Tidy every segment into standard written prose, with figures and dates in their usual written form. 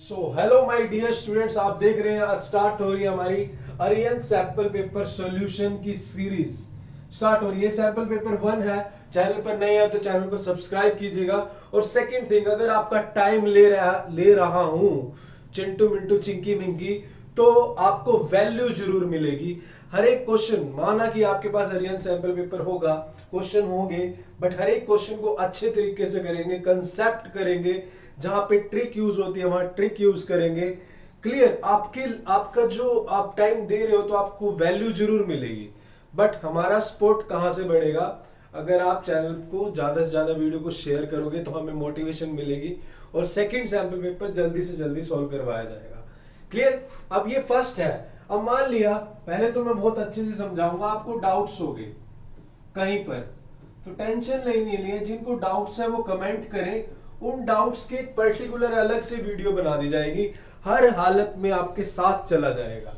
Hello my dear students, आप देख रहे हैं स्टार्ट हो रही है हमारी अरियन सैंपल पेपर सॉल्यूशन की सीरीज। स्टार्ट हो रही है। सैंपल पेपर 1 है। चैनल पर नए हैं तो चैनल को सब्सक्राइब कीजिएगा। और सेकंड थिंग, अगर आपका टाइम ले रहा हूं चिंटू मिंटू चिंकी मिंकी, तो आपको वैल्यू जरूर मिलेगी। हर एक क्वेश्चन, माना कि आपके पास अरियन सैंपल पेपर होगा, क्वेश्चन होंगे, बट हर एक क्वेश्चन को अच्छे तरीके से करेंगे, कंसेप्ट करेंगे, जहां पे ट्रिक यूज होती है वहां ट्रिक यूज करेंगे। क्लियर? आपका जो आप टाइम दे रहे हो तो आपको वैल्यू जरूर मिलेगी। बट हमारा सपोर्ट कहां से बढ़ेगा? अगर आप चैनल को ज्यादा से ज्यादा वीडियो को शेयर करोगे तो हमें मोटिवेशन मिलेगी और सेकंड सैंपल पेपर जल्दी से जल्दी सॉल्व करवाया जाएगा। क्लियर? अब ये फर्स्ट है। अब मान लिया, पहले तो मैं बहुत अच्छे से समझाऊंगा, आपको डाउट्स हो गए कहीं पर तो टेंशन लेनी है। जिनको डाउट्स है वो कमेंट करें, उन डाउट्स के एक पर्टिकुलर अलग से वीडियो बना दी जाएगी, हर हालत में आपके साथ चला जाएगा।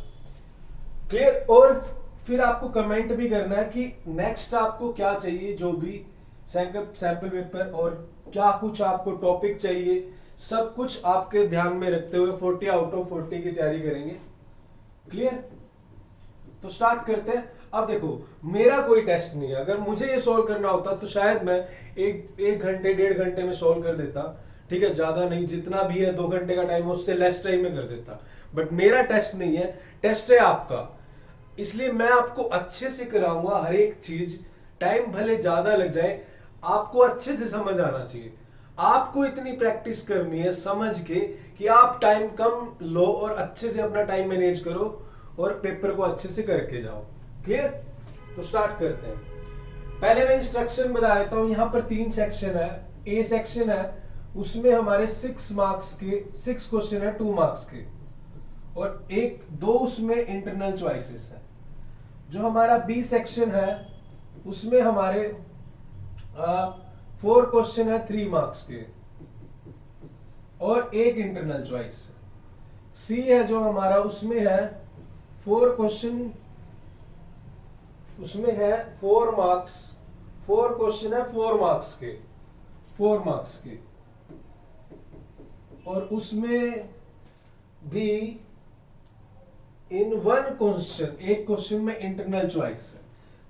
क्लियर? और फिर आपको कमेंट भी करना है कि नेक्स्ट आपको क्या चाहिए, जो भी सैंपल पेपर और क्या कुछ आपको टॉपिक चाहिए, सब कुछ आपके ध्यान में रखते हुए 40 आउट ऑफ 40 की तैयारी करेंगे। क्लियर? तो स्टार्ट करते हैं। अब देखो, मेरा कोई टेस्ट नहीं है। अगर मुझे ये सॉल्व करना होता तो शायद मैं एक घंटे 1.5 घंटे में सॉल्व कर देता। ठीक है, ज्यादा नहीं, जितना भी है 2 घंटे का टाइम है उससे लेस टाइम में कर देता। बट मेरा टेस्ट नहीं है, टेस्ट है आपका। इसलिए मैं आपको अच्छे से कराऊंगा हर एक चीज। टाइम भले ज्यादा लग जाए, आपको अच्छे से समझ आना चाहिए। आपको इतनी प्रैक्टिस करनी है समझ के कि आप टाइम कम लो और अच्छे से अपना टाइम मैनेज करो और पेपर को अच्छे से करके जाओ। क्लियर? तो स्टार्ट करते हैं। पहले मैं इंस्ट्रक्शन बता देता हूं। यहां पर 3 सेक्शन है। ए सेक्शन है, उसमें हमारे 6 मार्क्स के 6 क्वेश्चन है 2 मार्क्स के, और 2 उसमें इंटरनल चॉइसेस है। जो हमारा बी सेक्शन है उसमें हमारे 4 क्वेश्चन है 3 मार्क्स के और 1 इंटरनल चॉइस। सी है जो हमारा, उसमें है 4 क्वेश्चन, उसमें है 4 मार्क्स, 4 क्वेश्चन है 4 मार्क्स के, 4 मार्क्स के, और उसमें भी इन 1 क्वेश्चन, एक क्वेश्चन में इंटरनल चॉइस है।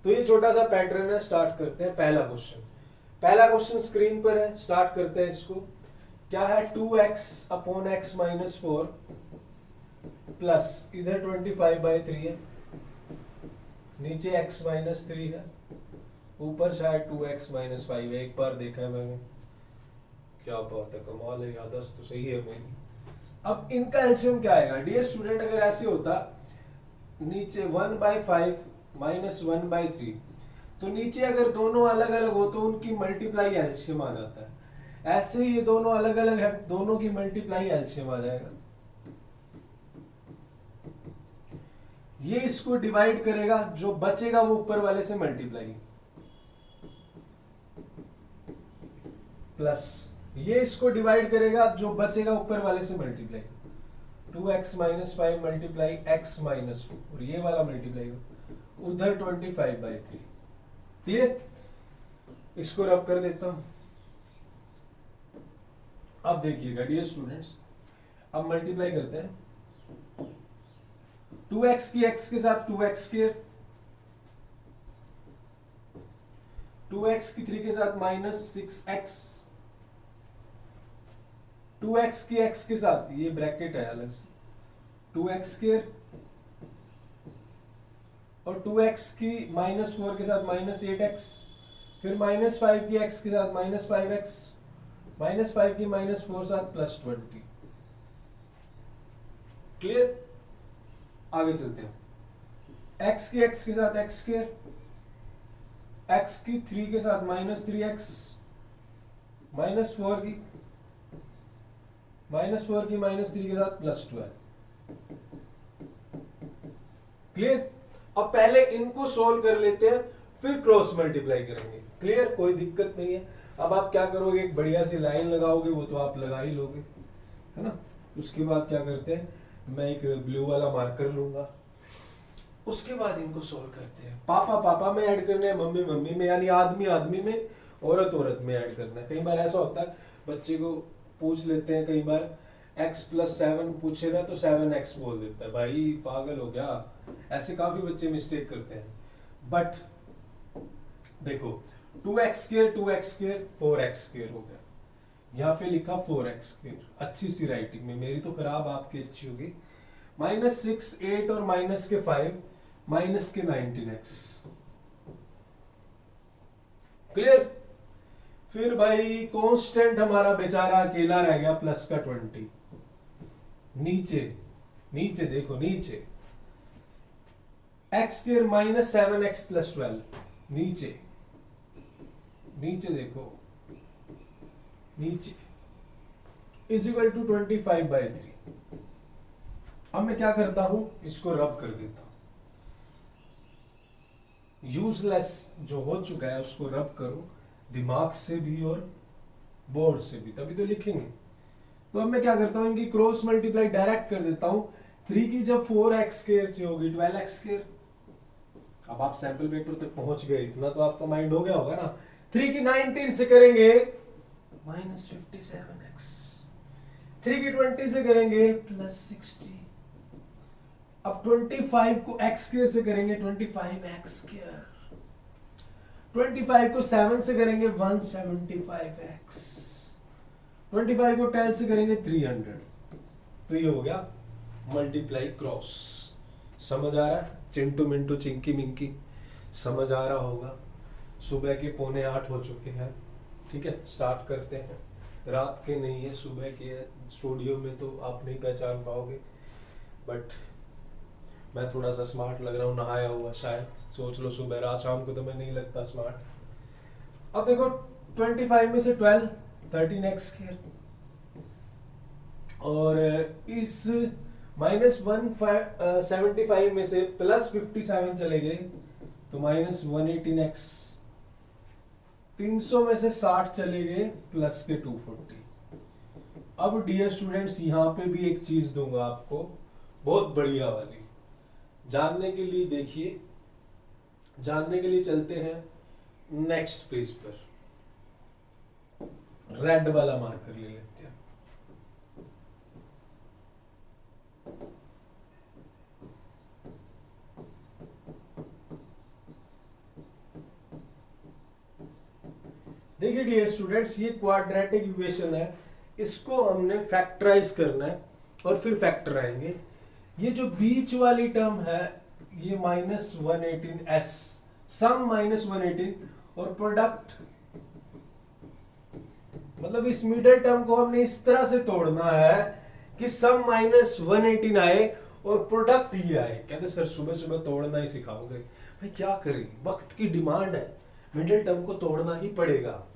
तो ये छोटा सा पैटर्न है। स्टार्ट करते हैं। पहला क्वेश्चन स्क्रीन पर है। स्टार्ट करते हैं इसको। क्या है? 2x upon x minus 4 plus इधर 25/3 है, नीचे x माइनस 3 है, ऊपर शायद 2x माइनस 5 है। एक बार देखा है मैंने। क्या बात है, कमाल है, याददाश्त तो सही है मेरी। अब इनका एलसीएम क्या आएगा? डियर स्टूडेंट, अगर ऐसे होता नीचे 1/5 माइनस 1/3, तो नीचे अगर दोनों अलग अलग हो तो उनकी मल्टीप्लाई एलसीएम आ जाता है। ऐसे ही ये दोनों अलग अलग है, दोनों की मल्टीप्लाई एलसीएम आ जाएगा। ये इसको डिवाइड करेगा, जो बचेगा वो ऊपर वाले से मल्टीप्लाई, प्लस ये इसको डिवाइड करेगा, जो बचेगा ऊपर वाले से multiply. 2x minus 5 multiply x minus 4, और ये वाला मल्टीप्लाई उधर 25/3। क्लियर? इसको रब कर देता हूं। अब देखिएगा डियर स्टूडेंट्स, अब मल्टीप्लाई करते हैं। 2x की x के साथ 2x स्क्वायर, 2x की 3 के साथ माइनस 6x, 2x की x के साथ, ये ब्रैकेट है अलग से, 2x स्क्वायर, और 2x की माइनस 4 के साथ माइनस 8x, फिर माइनस 5 की x के साथ माइनस 5x, माइनस 5 की माइनस 4 साथ प्लस 20। क्लियर? आगे चलते हैं। x की x के साथ x स्क्वायर, x की 3 के साथ माइनस 3x, माइनस 4 की माइनस 3 के साथ प्लस 12। क्लियर? अब पहले इनको सोल्व कर लेते हैं, फिर क्रॉस मल्टीप्लाई करेंगे। क्लियर? कोई दिक्कत नहीं है। अब आप क्या करोगे, एक बढ़िया सी लाइन लगाओगे, वो तो आप लगा ही लोगे, है ना। उसके बाद क्या करते हैं, मैं एक ब्लू वाला मार्कर लूंगा, उसके बाद इनको सोल्व करते हैं। पापा पापा में ऐड करना है, मम्मी मम्मी में, यानी आदमी आदमी में, औरत औरत में ऐड करना है। कई बार ऐसा होता है, बच्चे को पूछ लेते हैं कई बार x प्लस 7 पूछे ना तो 7x बोल देता है। भाई पागल हो गया, ऐसे काफी बच्चे मिस्टेक करते हैं। बट देखो 2x² 4x² हो गया, यहाँ पे लिखा 4x², अच्छी सी राइटिंग में, मेरी तो खराब आपकी अच्छी होगी। -6 8 और -5 -19x। क्लियर। फिर भाई कांस्टेंट हमारा बेचारा अकेला रह गया प्लस का 20। नीचे नीचे देखो, नीचे x² -7x + 12, नीचे नीचे देखो, नीचे = 25/3। अब मैं क्या करता हूं, इसको रब कर देता हूं। यूजलेस जो हो चुका है उसको रब करो, दिमाग से भी और बोर्ड से भी, तभी तो लिखेंगे। तो अब मैं क्या करता हूं, इनकी क्रॉस मल्टीप्लाई डायरेक्ट कर देता हूं। 3 की जब 4x² से होगी 12x²। अब आप सैंपल पेपर तक पहुंच गए, इतना तो आपका माइंड हो गया होगा ना। 3 की 19 से करेंगे -57x। 3 की 20 से करेंगे +60। अब 25 को x² से करेंगे 25x²। 25 को 7 से करेंगे 175x। 25 को 10 से करेंगे 300। तो ये हो गया मल्टीप्लाई क्रॉस। समझ आ रहा है? चिंटू मिंटू चिंकी मिंकी समझ आ रहा होगा। सुबह के 7:45 हो चुके हैं। ठीक है, स्टार्ट करते हैं। रात के नहीं है, सुबह के है। स्टूडियो में तो आप नहीं पहचान पाओगे, बट मैं थोड़ा सा स्मार्ट लग रहा हूँ, नहाया हुआ शायद। सोच लो सुबह, रात शाम को तो मैं नहीं लगता स्मार्ट। अब देखो 25 में से 12 13x², और इस -175 में से +57 चले गए तो -118x। 300 में से 60 चले गए प्लस के 240। अब डियर स्टूडेंट्स, यहां पे भी एक चीज दूंगा आपको, बहुत बढ़िया वाली, जानने के लिए। देखिए, जानने के लिए चलते हैं नेक्स्ट पेज पर। रेड वाला मार्कर ले लेते हैं। देखिए डियर स्टूडेंट्स, ये क्वाड्रेटिक इक्वेशन है, इसको हमने फैक्टराइज करना है और फिर फैक्टर आएंगे। ये जो बीच वाली टर्म है, ये -118s, सम -118 और प्रोडक्ट, मतलब इस मिडिल टर्म को हमने इस तरह से तोड़ना है कि सम -118 आए और प्रोडक्ट ये आए। कहते सर सुबह सुबह तोड़ना ही सिखाओगे। भाई क्या करें, वक्त की डिमांड है, मिडिल टर्म को तोड़ना ही पड़ेगा।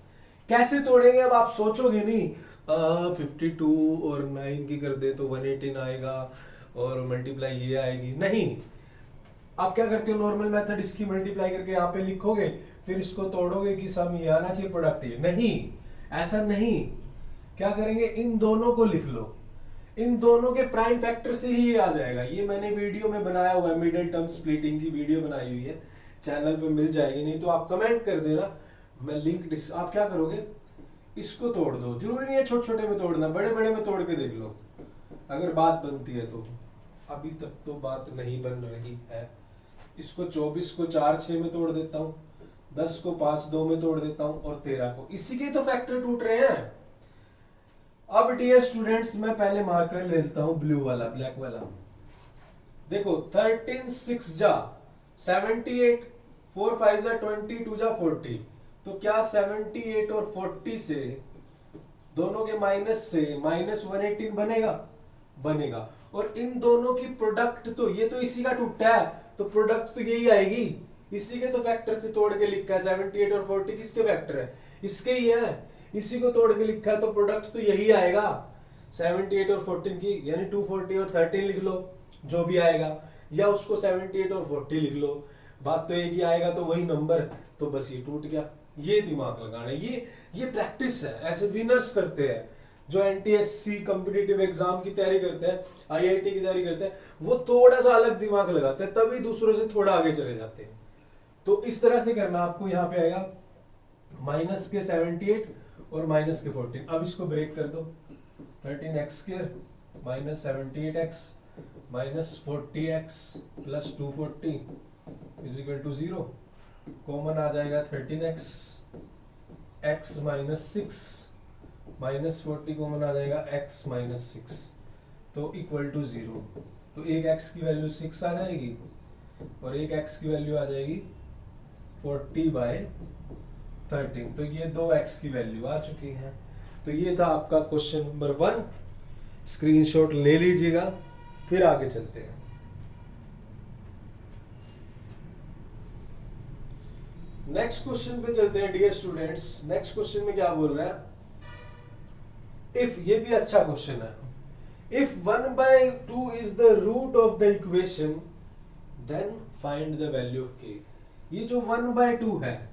कैसे तोड़ेंगे, अब आप सोचोगे नहीं 52 और 9 की कर दे तो 118 आएगा और मल्टीप्लाई ये आएगी, नहीं। आप क्या करते हो, नॉर्मल मेथड, इसकी मल्टीप्लाई करके यहाँ पे लिखोगे, फिर इसको तोड़ोगे कि सम ये आना चाहिए, प्रोडक्ट ये, नहीं, ऐसा नहीं। क्या करेंगे, इन दोनों को लिख लो, इन दोनों के प्राइम फैक्टर से ही ये आ जाएगा। ये मैंने वीडियो में बनाया हुआ है, मिडिल टर्म स्प्लिटिंग की वीडियो बनाई हुई है, चैनल पे मिल जाएगी, नहीं तो आप कमेंट कर देना, मैं लिंक आप क्या करोगे, इसको तोड़ दो। जरूरी नहीं है छोटे छोटे में तोड़ना, बड़े बड़े में तोड़ के देख लो, अगर बात बनती है तो। अभी तक तो बात नहीं बन रही है। इसको 24 को 4 6 में तोड़ देता हूं, 10 को 5 2 में तोड़ देता हूं और 13 को, इसी के तो फैक्टर टूट रहे हैं। अब डियर स्टूडेंट्स, मैं पहले मार्कर ले लेता हूं ब्लू वाला, ब्लैक वाला। देखो 13 6 जा 78, 4 5 जा 20, 2 जा 40। तो क्या 78 और 40 से, दोनों के माइनस से -118 बनेगा? बनेगा। और इन दोनों की प्रोडक्ट, तो ये तो इसी का टूटा है, तो प्रोडक्ट तो यही आएगी, इसी के तो फैक्टर से तोड़ के लिखा है। 78 और 40 किसके फैक्टर है? इसके ही है, इसी को तोड़ के लिखा है, तो प्रोडक्ट तो यही आएगा 78 और 14 की, यानी 240 और 13 लिख लो, जो भी आएगा, या उसको 78 और 40 लिख लो, बात तो एक ही आएगा, तो वही नंबर, तो बस ये टूट गया। ये दिमाग लगाना, ये प्रैक्टिस है, ऐसे विनर्स करते हैं। जो एनटीएससी कॉम्पिटिटिव एग्जाम की तैयारी करते हैं, आईआईटी की तैयारी करते हैं, वो थोड़ा सा अलग दिमाग लगाते हैं, तभी दूसरों से थोड़ा आगे चले जाते हैं। तो इस तरह से करना, आपको यहाँ पे आएगा -78 और -14। अब इसको ब्रेक कर दो, 13x² minus 78x minus 40x plus 240 is equal to 0। Common आ जाएगा 13x, x minus 6 minus 40 common आ जाएगा x माइनस 6, तो इक्वल टू 0। तो एक x की वैल्यू 6 आ जाएगी और एक x की वैल्यू आ जाएगी 40/13। तो ये दो x की वैल्यू आ चुकी है। तो ये था आपका क्वेश्चन नंबर 1, स्क्रीनशॉट ले लीजिएगा। फिर आगे चलते हैं। नेक्स्ट क्वेश्चन पे चलते हैं डियर स्टूडेंट्स। नेक्स्ट क्वेश्चन में क्या बोल रहा है, इफ, ये भी अच्छा क्वेश्चन है, if 1/2 is the root of the equation then find the value of k। ये जो 1/2 है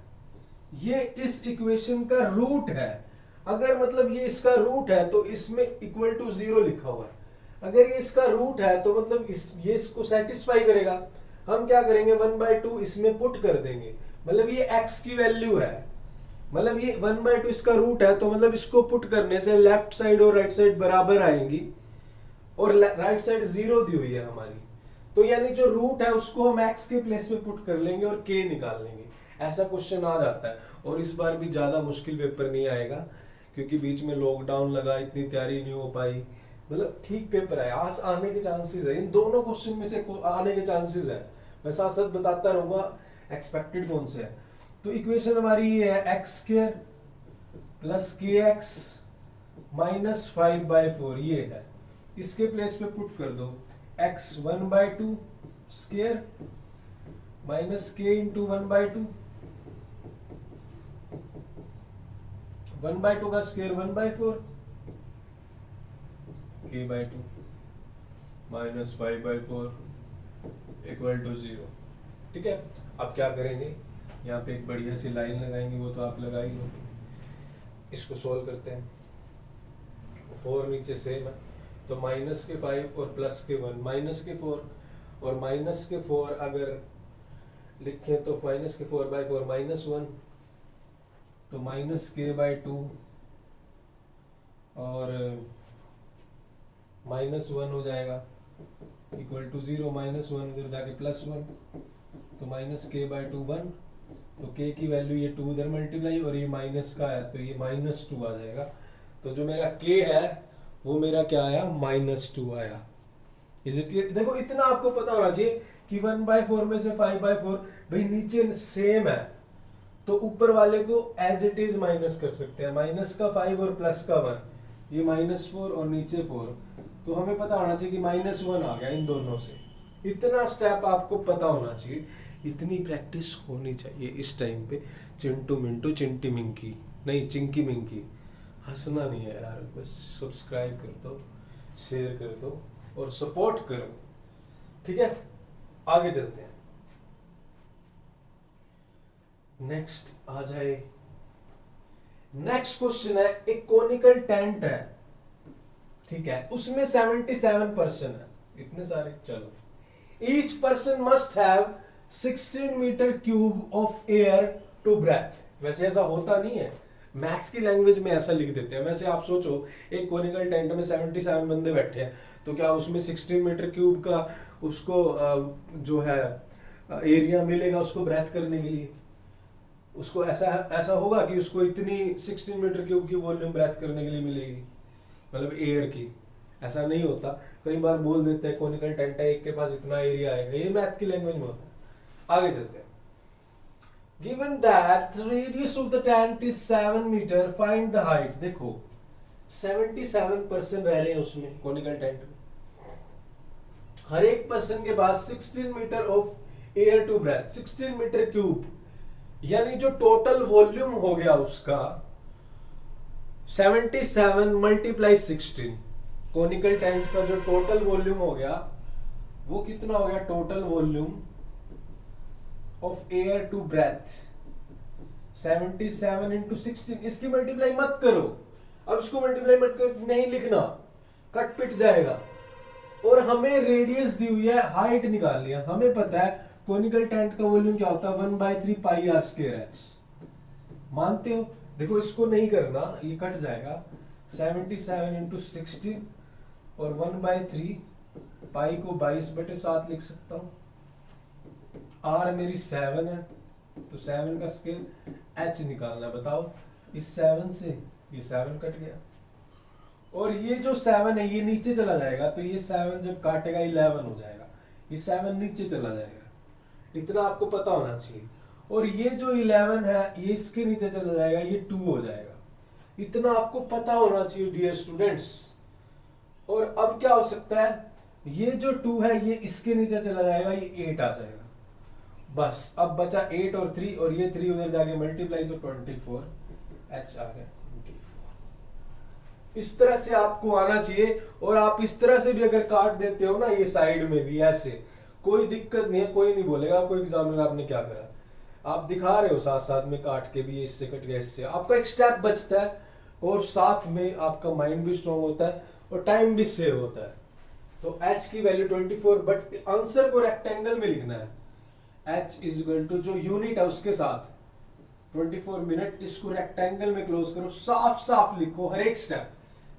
ये इस इक्वेशन का रूट है। अगर मतलब ये इसका रूट है तो इसमें इक्वल टू 0 लिखा हुआ है। अगर ये इसका रूट है तो मतलब ये इसको सेटिस्फाई करेगा। हम क्या करेंगे, 1/2 इसमें पुट कर देंगे। मतलब ये x की वैल्यू है, मतलब ये 1/2 इसका रूट है, तो मतलब इसको पुट करने से लेफ्ट साइड और राइट साइड बराबर आएंगी और राइट साइड 0 दी हुई है हमारी। तो यानी जो रूट है उसको हम x के प्लेस में पुट कर लेंगे और k निकाल लेंगे। ऐसा क्वेश्चन आ जाता है। और इस बार भी ज्यादा मुश्किल पेपर नहीं आएगा क्योंकि बीच में लॉकडाउन लगा, इतनी तैयारी नहीं हो पाई। मतलब ठीक पेपर है, आज आने के चांसेस है, इन दोनों क्वेश्चन में से आने के चांसेस है। मैं साथ साथ बताता रहूंगा एक्सपेक्टेड कौन से है। तो इक्वेशन हमारी ये है x² प्लस kx माइनस 5/4, ये है। इसके प्लेस पे पुट कर दो x 1/2 square minus k into 1/2, 1/2 का square 1/4 k/2 minus 5/4 equal to 0। ठीक है, अब क्या करेंगे, यहाँ पे एक बढ़िया सी लाइन लगाएंगे, वो तो आप लगा ही लो। इसको सोल्व करते हैं। 4 नीचे सेम है तो माइनस के 5 और प्लस के 1, माइनस के 4 और माइनस के 4 अगर लिखें तो माइनस के 4/4 माइनस 1, तो माइनस k/2 और माइनस 1 हो जाएगा इक्वल टू 0। माइनस 1 इधर जाके प्लस 1, तो माइनस k/2 1, तो k की वैल्यू ये 2 इधर मल्टीप्लाई और ये माइनस का है तो ये -2 आ जाएगा। तो जो मेरा k है वो मेरा क्या आया, -2 आया। Is it clear? देखो इतना आपको पता होना चाहिए कि 1/4 में से 5/4 भाई नीचे सेम है तो ऊपर वाले को एज इट इज माइनस कर सकते हैं। माइनस का 5 और प्लस का 1, ये -4 और नीचे 4, तो हमें पता होना चाहिए कि -1 आ गया इन दोनों से। इतना स्टेप आपको पता होना चाहिए, इतनी प्रैक्टिस होनी चाहिए इस टाइम पे। चिंटू मिंटू चिंटी मिंकी नहीं, चिंकी मिंकी, हंसना नहीं है यार, बस सब्सक्राइब कर दो, शेयर कर दो और सपोर्ट करो। ठीक है, आगे चलते हैं। नेक्स्ट आ जाए, नेक्स्ट क्वेश्चन है, एक कोनिकल टेंट है, ठीक है, उसमें 77% है, इतने सारे, चलो each person must have 16 metre cube of air to breathe. वैसे ऐसा होता नहीं है, मैथ्स की लैंग्वेज में ऐसा लिख देते हैं। वैसे आप सोचो एक कोनिकल टेंट में 77 बंदे बैठे हैं तो क्या उसमें 16 मीटर क्यूब का उसको जो है एरिया मिलेगा उसको ब्रेथ करने के लिए? उसको ऐसा होगा कि उसको इतनी 16 मीटर क्यूब की वॉल्यूम ब्रेथ करने के लिए मिलेगी, मतलब एयर की? ऐसा नहीं होता। कई बार बोल देते हैं कोनिकल टेंट है, एक के पास इतना एरिया आएगा, ये मैथ की लैंग्वेज में होता है। आगे चलते हैं। Given that the radius of the tent is 7 meter, find the height। देखो 77% रह रहे हैं उसमें कोनिकल टेंट में, हर एक पर्सन के पास 16 metre of air to breathe, 16 metre cube, यानी जो टोटल वॉल्यूम हो गया उसका 77 मल्टीप्लाई 16। कोनिकल टेंट का जो टोटल वॉल्यूम हो गया वो कितना हो गया, total volume of air to breathe 77 into 16। इसकी मल्टीप्लाई मत करो, अब इसको मल्टीप्लाई मत करो, नहीं लिखना, कट पिट जाएगा। और हमें रेडियस दी हुई है, हाइट निकाल लिया। हमें पता है कोनिकल टेंट का वॉल्यूम क्या होता है, 1/3 पाई r स्क्वायर h। मानते हो? देखो इसको नहीं करना, ये कट जाएगा। 77 इंटू 60 और 1/3 पाई को 22/7 लिख सकता हूँ। आर मेरी 7 है, तो 7 का स्केल एच निकालना है। बताओ, इस 7 से ये 7 कट गया, और ये जो 7 है ये नीचे चला जाएगा, तो ये 7 जब काटेगा 11 हो जाएगा, ये 7 नीचे चला जाएगा, इतना आपको पता होना चाहिए। और ये जो 11 है ये इसके नीचे चला जाएगा, ये 2 हो जाएगा, इतना आपको पता होना चाहिए डियर स्टूडेंट्स। और अब क्या हो सकता है, ये जो 2 है ये इसके नीचे चला जाएगा, ये 8 आ जाएगा। बस अब बचा 8 और 3, और ये 3 उधर जाके मल्टीप्लाई, तो 24 एच आ गया 24। इस तरह से आपको आना चाहिए। और आप इस तरह से भी अगर काट देते हो ना, ये साइड में भी ऐसे, कोई दिक्कत नहीं है, कोई नहीं बोलेगा आपको एग्जामिनर आपने क्या करा। आप दिखा रहे हो साथ साथ में काट के भी, ये इससे कट गया, इससे आपका एक स्टेप बचता है, और साथ में आपका माइंड भी स्ट्रॉन्ग होता है और टाइम भी सेव होता है। तो h की वैल्यू 24, बट आंसर को रेक्टेंगल में लिखना है। h इज इक्वल टू जो यूनिट है उसके साथ 24 मिनट, इसको रेक्टेंगल में क्लोज करो, साफ साफ लिखो हर एक स्टेप।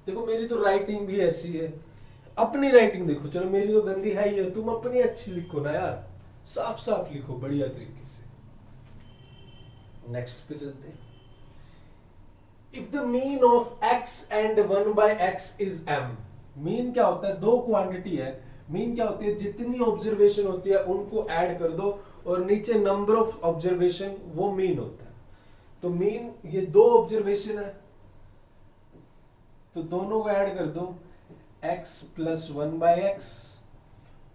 देखो मेरी तो राइटिंग भी ऐसी है, अपनी राइटिंग देखो, चलो मेरी तो गंदी है ही है, तुम अपनी अच्छी लिखो ना यार, साफ साफ लिखो बढ़िया तरीके से। नेक्स्ट पे चलते हैं। If the mean of x and 1/x is m, mean क्या होता है, दो क्वांटिटी है, मीन क्या होती है, जितनी ऑब्जर्वेशन होती है उनको ऐड कर दो, और नीचे नंबर ऑफ ऑब्जर्वेशन, वो मीन होता है। तो मीन, ये दो ऑब्जर्वेशन है, तो दोनों को ऐड कर दो, x प्लस 1/x,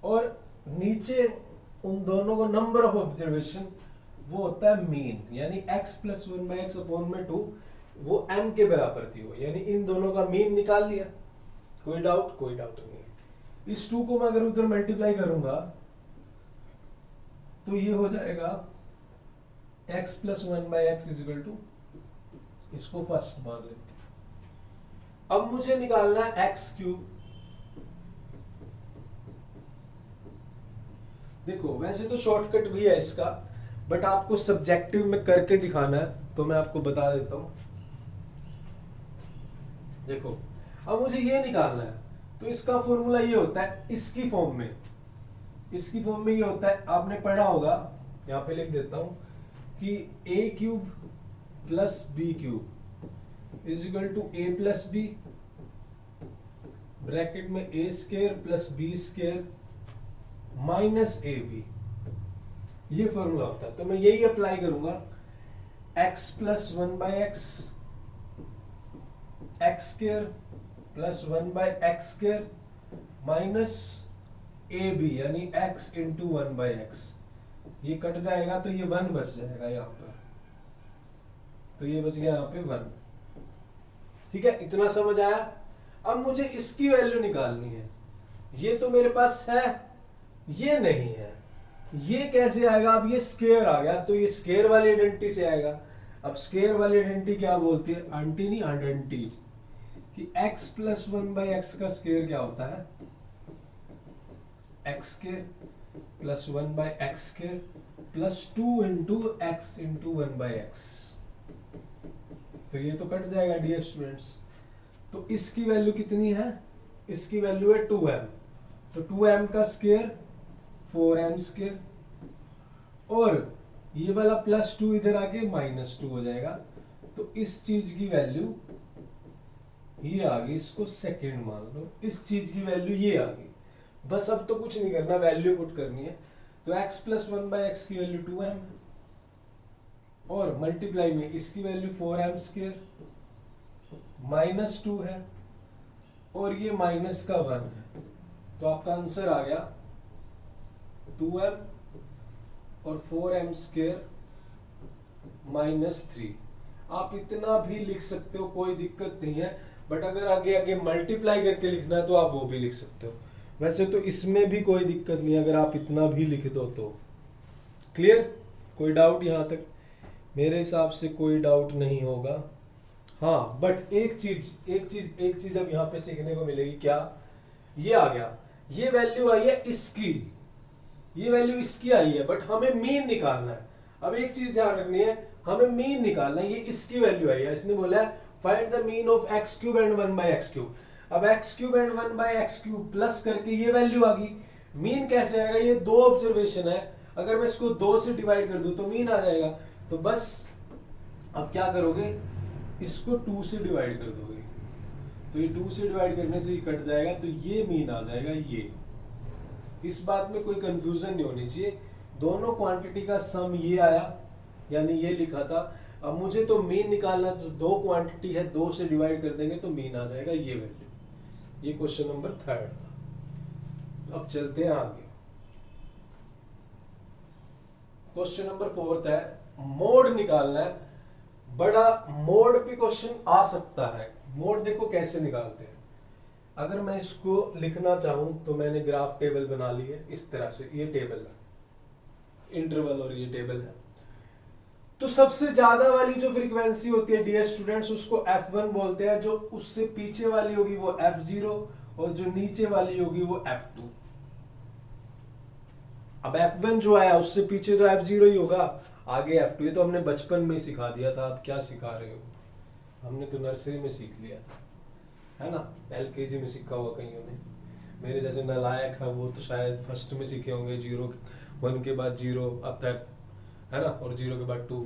और नीचे उन दोनों को नंबर ऑफ ऑब्जर्वेशन, वो होता है मीन, यानी x प्लस 1/x अपॉन में 2, वो m के बराबर थी वो, यानी इन दोनों का मीन निकाल लिया। कोई डाउट? कोई डाउट नहीं है। इस 2 को मैं अगर उधर मल्टीप्लाई करूंगा तो ये हो जाएगा x plus 1/x is equal to, इसको फर्स्ट मान लेते हैं। अब मुझे निकालना है x क्यूब। देखो वैसे तो शॉर्टकट भी है इसका, बट आपको सब्जेक्टिव में करके दिखाना है, तो मैं आपको बता देता हूं। देखो अब मुझे ये निकालना है, तो इसका फॉर्मूला ये होता है, इसकी फॉर्म में, इसकी फॉर्म में ये होता है, आपने पढ़ा होगा, यहां पे लिख देता हूं कि a cube plus b cube is equal to a plus b, bracket में a square plus b square minus ab, ये फॉर्मूला होता है। तो मैं यही अप्लाई करूंगा, x plus 1/x, x square plus 1/x square minus ab, यानी x into 1/x, ये कट जाएगा तो ये 1 बच जाएगा यहाँ पर, तो ये बच गया यहाँ पे 1। ठीक है, इतना समझ आया। अब मुझे इसकी वैल्यू निकालनी है, ये तो मेरे पास है, ये नहीं है, ये कैसे आएगा? अब ये स्क्वायर आ गया, तो ये स्क्वायर वाली आइडेंटिटी से आएगा। अब स्क्वायर वाली आइडेंटिटी क्या बोलती है? आंटी नहीं, आइडेंटिटी, कि x प्लस 1/x का स्क्वायर क्या होता है? x square plus 1/x square plus 2 into x into 1/x, तो ये तो कट जाएगा डियर स्टूडेंट्स। तो इसकी वैल्यू कितनी है? इसकी वैल्यू है 2m, तो 2m का स्क्वायर 4m स्क्वायर, और ये वाला प्लस 2 इधर आके माइनस 2 हो जाएगा, तो इस चीज की वैल्यू ये आ गई, इसको सेकंड मान लो, इस चीज की वैल्यू ये आ गई। बस अब तो कुछ नहीं करना, वैल्यू पुट करनी है। तो x प्लस 1/x की वैल्यू 2m, और मल्टीप्लाई में इसकी वैल्यू 4m स्क्वायर माइनस 2 है, और ये माइनस का 1 है, तो आपका आंसर आ गया 2m और 4m स्क्वायर माइनस 3। आप इतना भी लिख सकते हो, कोई दिक्कत नहीं है, बट अगर आगे आगे मल्टीप्लाई करके लिखना है तो आप वो भी लिख सकते हो। वैसे तो इसमें भी कोई दिक्कत नहीं, अगर आप इतना भी लिख दो तो। क्लियर? कोई डाउट यहाँ तक? मेरे हिसाब से कोई डाउट नहीं होगा। हाँ, बट एक चीज अब यहाँ पे सीखने को मिलेगी। क्या? ये आ गया, ये वैल्यू आई है इसकी, ये वैल्यू इसकी आई है, बट हमें मीन निकालना है। अब एक चीज ध्यान रखनी है, हमें मीन निकालना है। ये इसकी वैल्यू आई है, इसने बोला है find the mean of x cube and 1 by x cube. अब x cube and 1 by x cube plus करके ये वैल्यू आ गई। मीन कैसे आएगा, ये दो ऑब्जर्वेशन है, अगर मैं इसको 2 से डिवाइड कर दूं तो मीन आ जाएगा। तो बस अब क्या करोगे, इसको 2 से डिवाइड कर दोगे, तो ये 2 से डिवाइड करने से ही कट जाएगा, तो ये मीन आ जाएगा। ये इस बात में कोई कंफ्यूजन नहीं होनी चाहिए, दोनों क्वांटिटी का सम ये आया, यानी ये लिखा था। अब मुझे तो मीन निकालना, तो दो क्वांटिटी है, 2 से डिवाइड कर देंगे तो मीन आ जाएगा ये वैल्यू। ये क्वेश्चन नंबर 3 था। अब चलते हैं आगे। क्वेश्चन नंबर 4 है, मोड निकालना है। बड़ा मोड पे क्वेश्चन आ सकता है। मोड देखो कैसे निकालते हैं। अगर मैं इसको लिखना चाहूं तो मैंने ग्राफ टेबल बना ली है इस तरह से, ये टेबल है, इंटरवल और ये टेबल है। तो सबसे ज्यादा वाली जो फ्रीक्वेंसी होती है डियर स्टूडेंट्स, उसको F1 बोलते हैं। जो उससे पीछे वाली होगी वो F0 और जो नीचे वाली होगी वो F2। अब F1 जो आया उससे पीछे तो F0 ही होगा, आगे F2। ये तो हमने बचपन में सिखा दिया था, आप क्या सिखा रहे हो, हमने तो नर्सरी में सीख लिया था, है ना, LKG में सीखा हुआ कईयों ने। मेरे जैसे नालायक है वो तो शायद फर्स्ट में सीखे होंगे, 1 के बाद 0 अब तक, है ना, और 0 के बाद 2,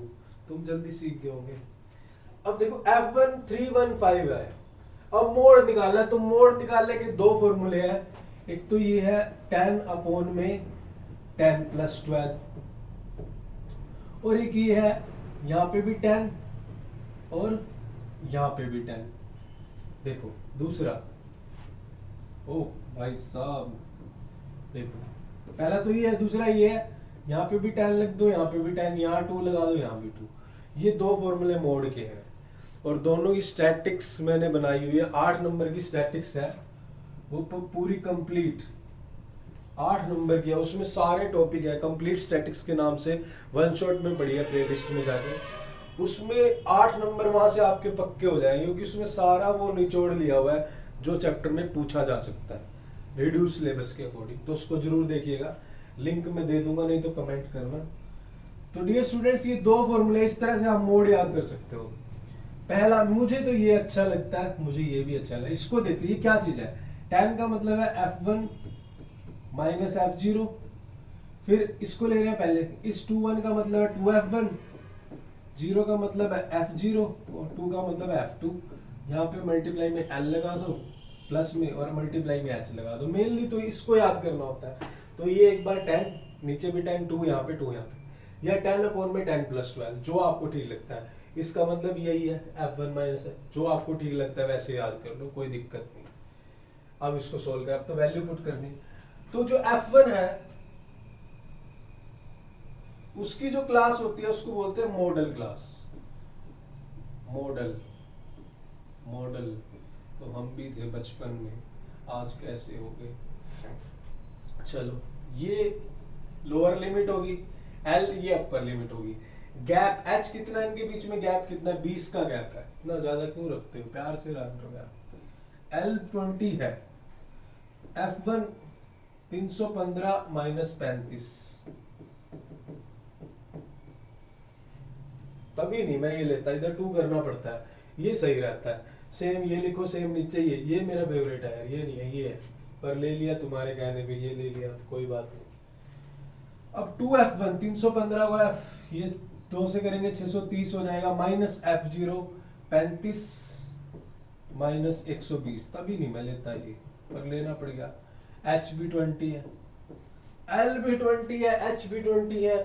तुम जल्दी सीख गए होंगे। अब देखो F1 315 है। अब मोड निकालना है, तो मोड निकालने के दो फॉर्मूले हैं। एक तो ये है 10 अपॉन में 10 प्लस 12, और एक ये है यहाँ पे भी 10 और यहाँ पे भी 10। देखो दूसरा, ओ भाई साहब देखो, पहला तो ये है, दूसरा ये है, यहाँ पे भी 10 लिख दो, यहाँ पे भी 10, यहाँ 2 लगा दो, यहाँ भी 2। ये दो फॉर्मूले मोड के हैं, और दोनों की स्टैटिक्स मैंने बनाई हुई है। 8 नंबर की स्टैटिक्स है, वो पूरी कंप्लीट 8 नंबर की है, उसमें सारे टॉपिक है, कंप्लीट स्टैटिक्स के नाम से, वन शॉट में पढ़ी है प्लेलिस्ट में जाके। उसमें 8 नंबर वहां से आपके पक्के हो जाएंगे, क्योंकि उसमें सारा वो निचोड़ लिया हुआ है जो चैप्टर में पूछा जा सकता है रिड्यूस सिलेबस के अकॉर्डिंग। तो उसको जरूर देखिएगा, लिंक में दे दूंगा, नहीं तो कमेंट करना। तो डियर स्टूडेंट्स, ये दो फॉर्मूले, इस तरह से आप मोड याद कर सकते हो। पहला, मुझे तो ये अच्छा लगता है, मुझे ये भी अच्छा लगता है। इसको देखते, ये क्या चीज है, 10 का मतलब है F1 माइनस F0, फिर इसको ले रहे हैं पहले, इस 2 1 का मतलब है 2F1, 0 का मतलब है F0 और 2 का मतलब है F2। यहाँ पे मल्टीप्लाई में L लगा दो प्लस में, और मल्टीप्लाई में H लगा दो। मेनली तो इसको याद करना होता है। तो ये एक बार 10, नीचे भी 10, 2 यहाँ पे 2 यहाँ पे, या 10 अपॉन में 10 प्लस 12, जो आपको ठीक लगता है। इसका मतलब यही है F1 माइनस है, जो आपको ठीक लगता है वैसे याद कर लो, कोई दिक्कत नहीं। अब इसको सोल्व कर, अब तो वैल्यू पुट करनी। तो जो F1 है उसकी जो क्लास होती है उसको बोलते हैं मॉडल क्लास। मॉडल मॉडल तो हम भी थे बचपन में, आज कैसे हो गए। चलो, ये लोअर लिमिट होगी, L ये अपर लिमिट होगी। गैप H कितना है इनके बीच में, गैप कितना, 20 का गैप है। इतना ज्यादा क्यों रखते हो, प्यार से रख लो यार। L 20 है, F1 315 माइनस 35, तभी नहीं मैं ये लेता, इधर 2 करना पड़ता है, ये सही रहता है। सेम ये लिखो, सेम नीचे ये मेरा फेवरेट है यार, ये नहीं है, ये है, पर ले लिया तुम्हारे कहने पे, ये ले लिया, कोई बात नहीं। अब 2F1 315 को F, ये 2 से करेंगे 630 हो जाएगा, माइनस F0 35 माइनस 120, तभी नहीं मैं लेता ये, पर लेना पड़ेगा। H भी 20 है, L भी 20 है, H भी 20 है।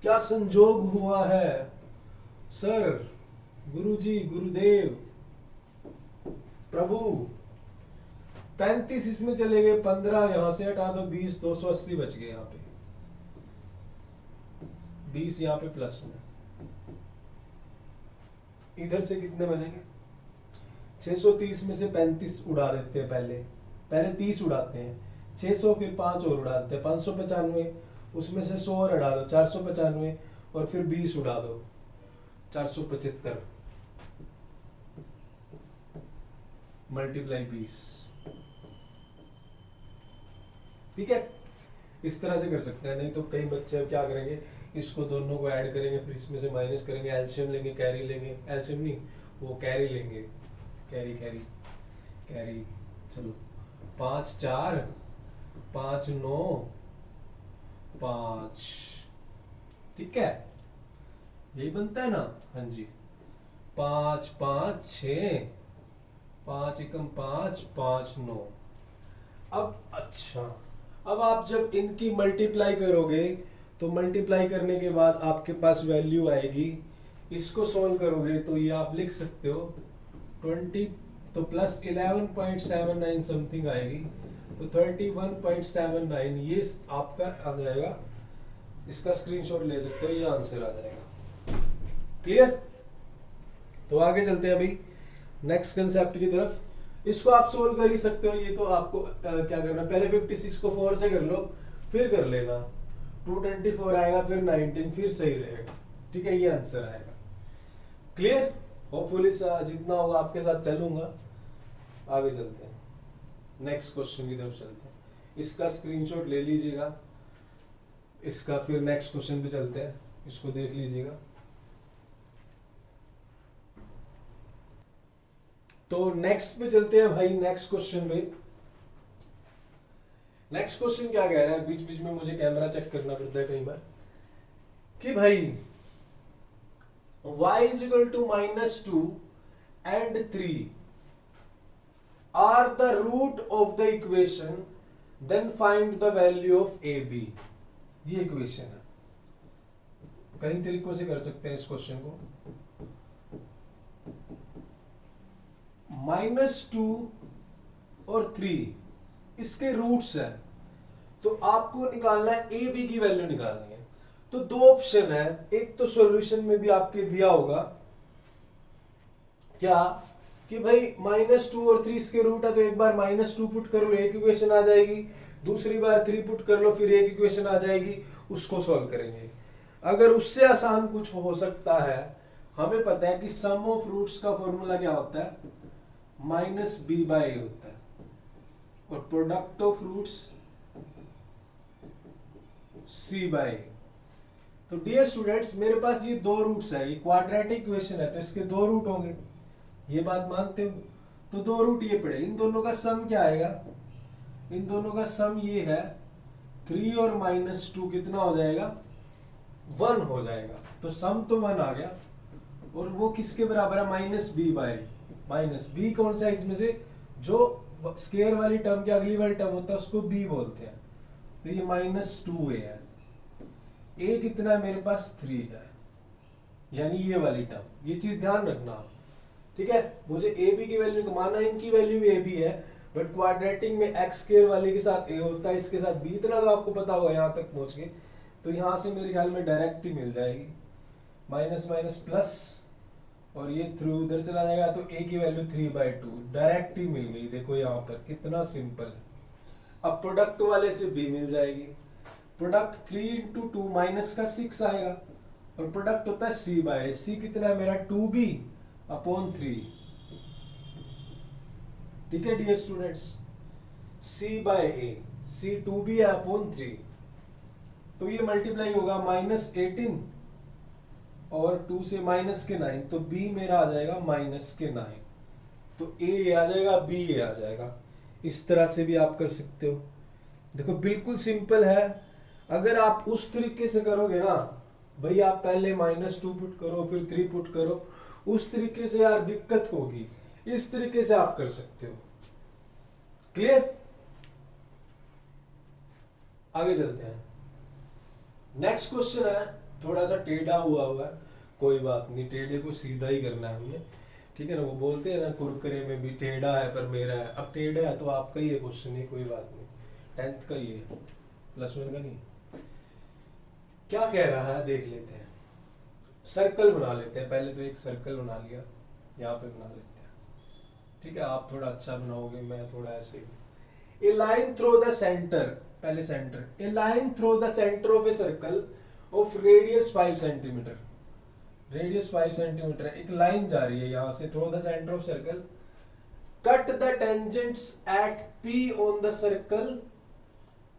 क्या संजोग हुआ है सर, गुरुजी, गुरुदेव, प्रभु। 35 इसमें चले गए, 15 यहां से हटा दो, 20, 280 बच गए यहाँ पे, 20 यहाँ पे प्लस में, इधर से कितने बनेंगे, 630 में से 35 उड़ा देते हैं, पहले 30 उड़ाते हैं, 600 फिर 5 और उड़ा देते हैं, 595, उसमें से 100 और हटा दो, 495, और फिर 20 उड़ा दो, 475 मल्टीप्लाई 20। ठीक है, इस तरह से कर सकते हैं। नहीं तो कई बच्चे क्या करेंगे, इसको दोनों को ऐड करेंगे, फिर इसमें से माइनस करेंगे, एलसीएम लेंगे, कैरी लेंगे, एलसीएम नहीं वो कैरी लेंगे, कैरी कैरी कैरी। चलो 5 4 5 9 5, ठीक है, यही बनता है ना। हाँ जी, 5 5 6, 5 एकम 5 5 9। अब अच्छा, अब आप जब इनकी मल्टीप्लाई करोगे तो मल्टीप्लाई करने के बाद आपके पास वैल्यू आएगी, इसको सॉल्व करोगे तो ये आप लिख सकते हो 20, तो प्लस 11.79 समथिंग आएगी, तो 31.79 ये आपका आ जाएगा। इसका स्क्रीनशॉट ले सकते हो, ये आंसर आ जाएगा। क्लियर? तो आगे चलते हैं अभी नेक्स्ट कंसेप्ट की तरफ। इसको आप सोल्व कर ही सकते हो, ये तो आपको क्या करना, पहले 56 को 4 से कर लो, फिर कर लेना, 224 आएगा, फिर 19, फिर सही रहेगा। ठीक है, ये आंसर आएगा। क्लियर? होपफुली जितना होगा आपके साथ चलूंगा। आगे चलते हैं, नेक्स्ट क्वेश्चन की तरफ चलते हैं। इसका स्क्रीनशॉट ले लीजिएगा, इसका फिर नेक्स्ट क्वेश्चन पे चलते हैं, इसको देख लीजिएगा। तो नेक्स्ट पे चलते हैं भाई, नेक्स्ट क्वेश्चन पे। नेक्स्ट क्वेश्चन क्या कह रहा है, बीच बीच में मुझे कैमरा चेक करना पड़ता है कई बार, कि भाई y is equal to -2 and 3 are the root of the equation, then find the value of AB। ये इक्वेशन है, कई तरीकों से कर सकते हैं इस क्वेश्चन को। -2 और 3 इसके रूट्स हैं, तो आपको निकालना है ए बी की वैल्यू निकालनी है। तो दो ऑप्शन है, एक तो सॉल्यूशन में भी आपके दिया होगा क्या कि भाई -2 और 3 इसके रूट है, तो एक बार -2 पुट कर लो, एक इक्वेशन आ जाएगी, दूसरी बार 3 पुट कर लो, फिर एक इक्वेशन आ जाएगी, उसको सॉल्व करेंगे। अगर उससे आसान कुछ हो सकता है, हमें पता है कि सम ऑफ रूट्स का फॉर्मूला क्या होता है, -b/a होता है, और प्रोडक्ट ऑफ रूट्स c/a। तो डियर स्टूडेंट्स, मेरे पास ये दो रूट्स है, ये क्वाड्रेटिक इक्वेशन है, तो इसके दो रूट होंगे, ये बात मानते हो। तो दो रूट ये पड़े, इन दोनों का सम क्या आएगा, इन दोनों का सम ये है 3 और -2 कितना हो जाएगा, 1 हो जाएगा। तो सम तो 1 आ गया, और वो किसके बराबर है, -b/a। b कौन सा है इसमें से, जो स्क्वायर वाली टर्म के अगली वाली टर्म होता है उसको b बोलते हैं, तो ये -2a है। a कितना है मेरे पास, 3 है, यानी ये वाली टर्म, ये चीज ध्यान रखना, ठीक है। मुझे ए बी की वैल्यू माना, इनकी वैल्यू ए बी है, बट क्वाड्रेटिक में एक्स स्क्वायर वाले के साथ ए होता है, इसके साथ बी, इतना तो आपको पता होगा यहाँ तक पहुंच के। तो यहाँ से मेरे ख्याल में डायरेक्ट ही मिल जाएगी, माइनस माइनस प्लस, और ये थ्रू उधर चला जाएगा, तो ए की वैल्यू 3/2 डायरेक्ट ही मिल गई। देखो यहाँ पर कितना सिंपल। अब प्रोडक्ट वाले से बी मिल जाएगी, प्रोडक्ट 3 × 2 माइनस का 6 आएगा, और प्रोडक्ट होता है c/a। c कितना है मेरा, 2b/3। ठीक है dear students, c/a, c 2b/3। तो ये मल्टीप्लाई होगा -18 और 2 से -9, तो b मेरा आ जाएगा -9। तो a आ जाएगा, b ये आ जाएगा। इस तरह से भी आप कर सकते हो। देखो बिल्कुल सिंपल है। अगर आप उस तरीके से करोगे ना भाई, आप पहले -2 पुट करो, फिर 3 पुट करो, उस तरीके से यार दिक्कत होगी। इस तरीके से आप कर सकते हो। क्लियर? आगे चलते हैं। नेक्स्ट क्वेश्चन है, थोड़ा सा टेढ़ा हुआ है, कोई बात नहीं, टेढ़े को सीधा ही करना है हमने, ठीक है ना। वो बोलते हैं ना कुरकुरे में भी टेढ़ा है पर मेरा है। अब टेढ़ा है तो आपका ही है क्वेश्चन, ये कोई बात नहीं, 10th का ही है, +1 का नहीं। क्या कह रहा है देख लेते हैं। सर्कल बना लेते हैं, पहले तो एक सर्कल बना लिया, यहाँ पे बना लेते हैं, ठीक है। आप थोड़ा अच्छा बनाओगे, मैं थोड़ा ऐसे ही। A line through the centre, पहले centre, a line through the centre of a circle of radius 5 centimetre, radius 5 centimetre, एक लाइन जा रही है यहां से through the centre of circle, cut the tangents at P on the circle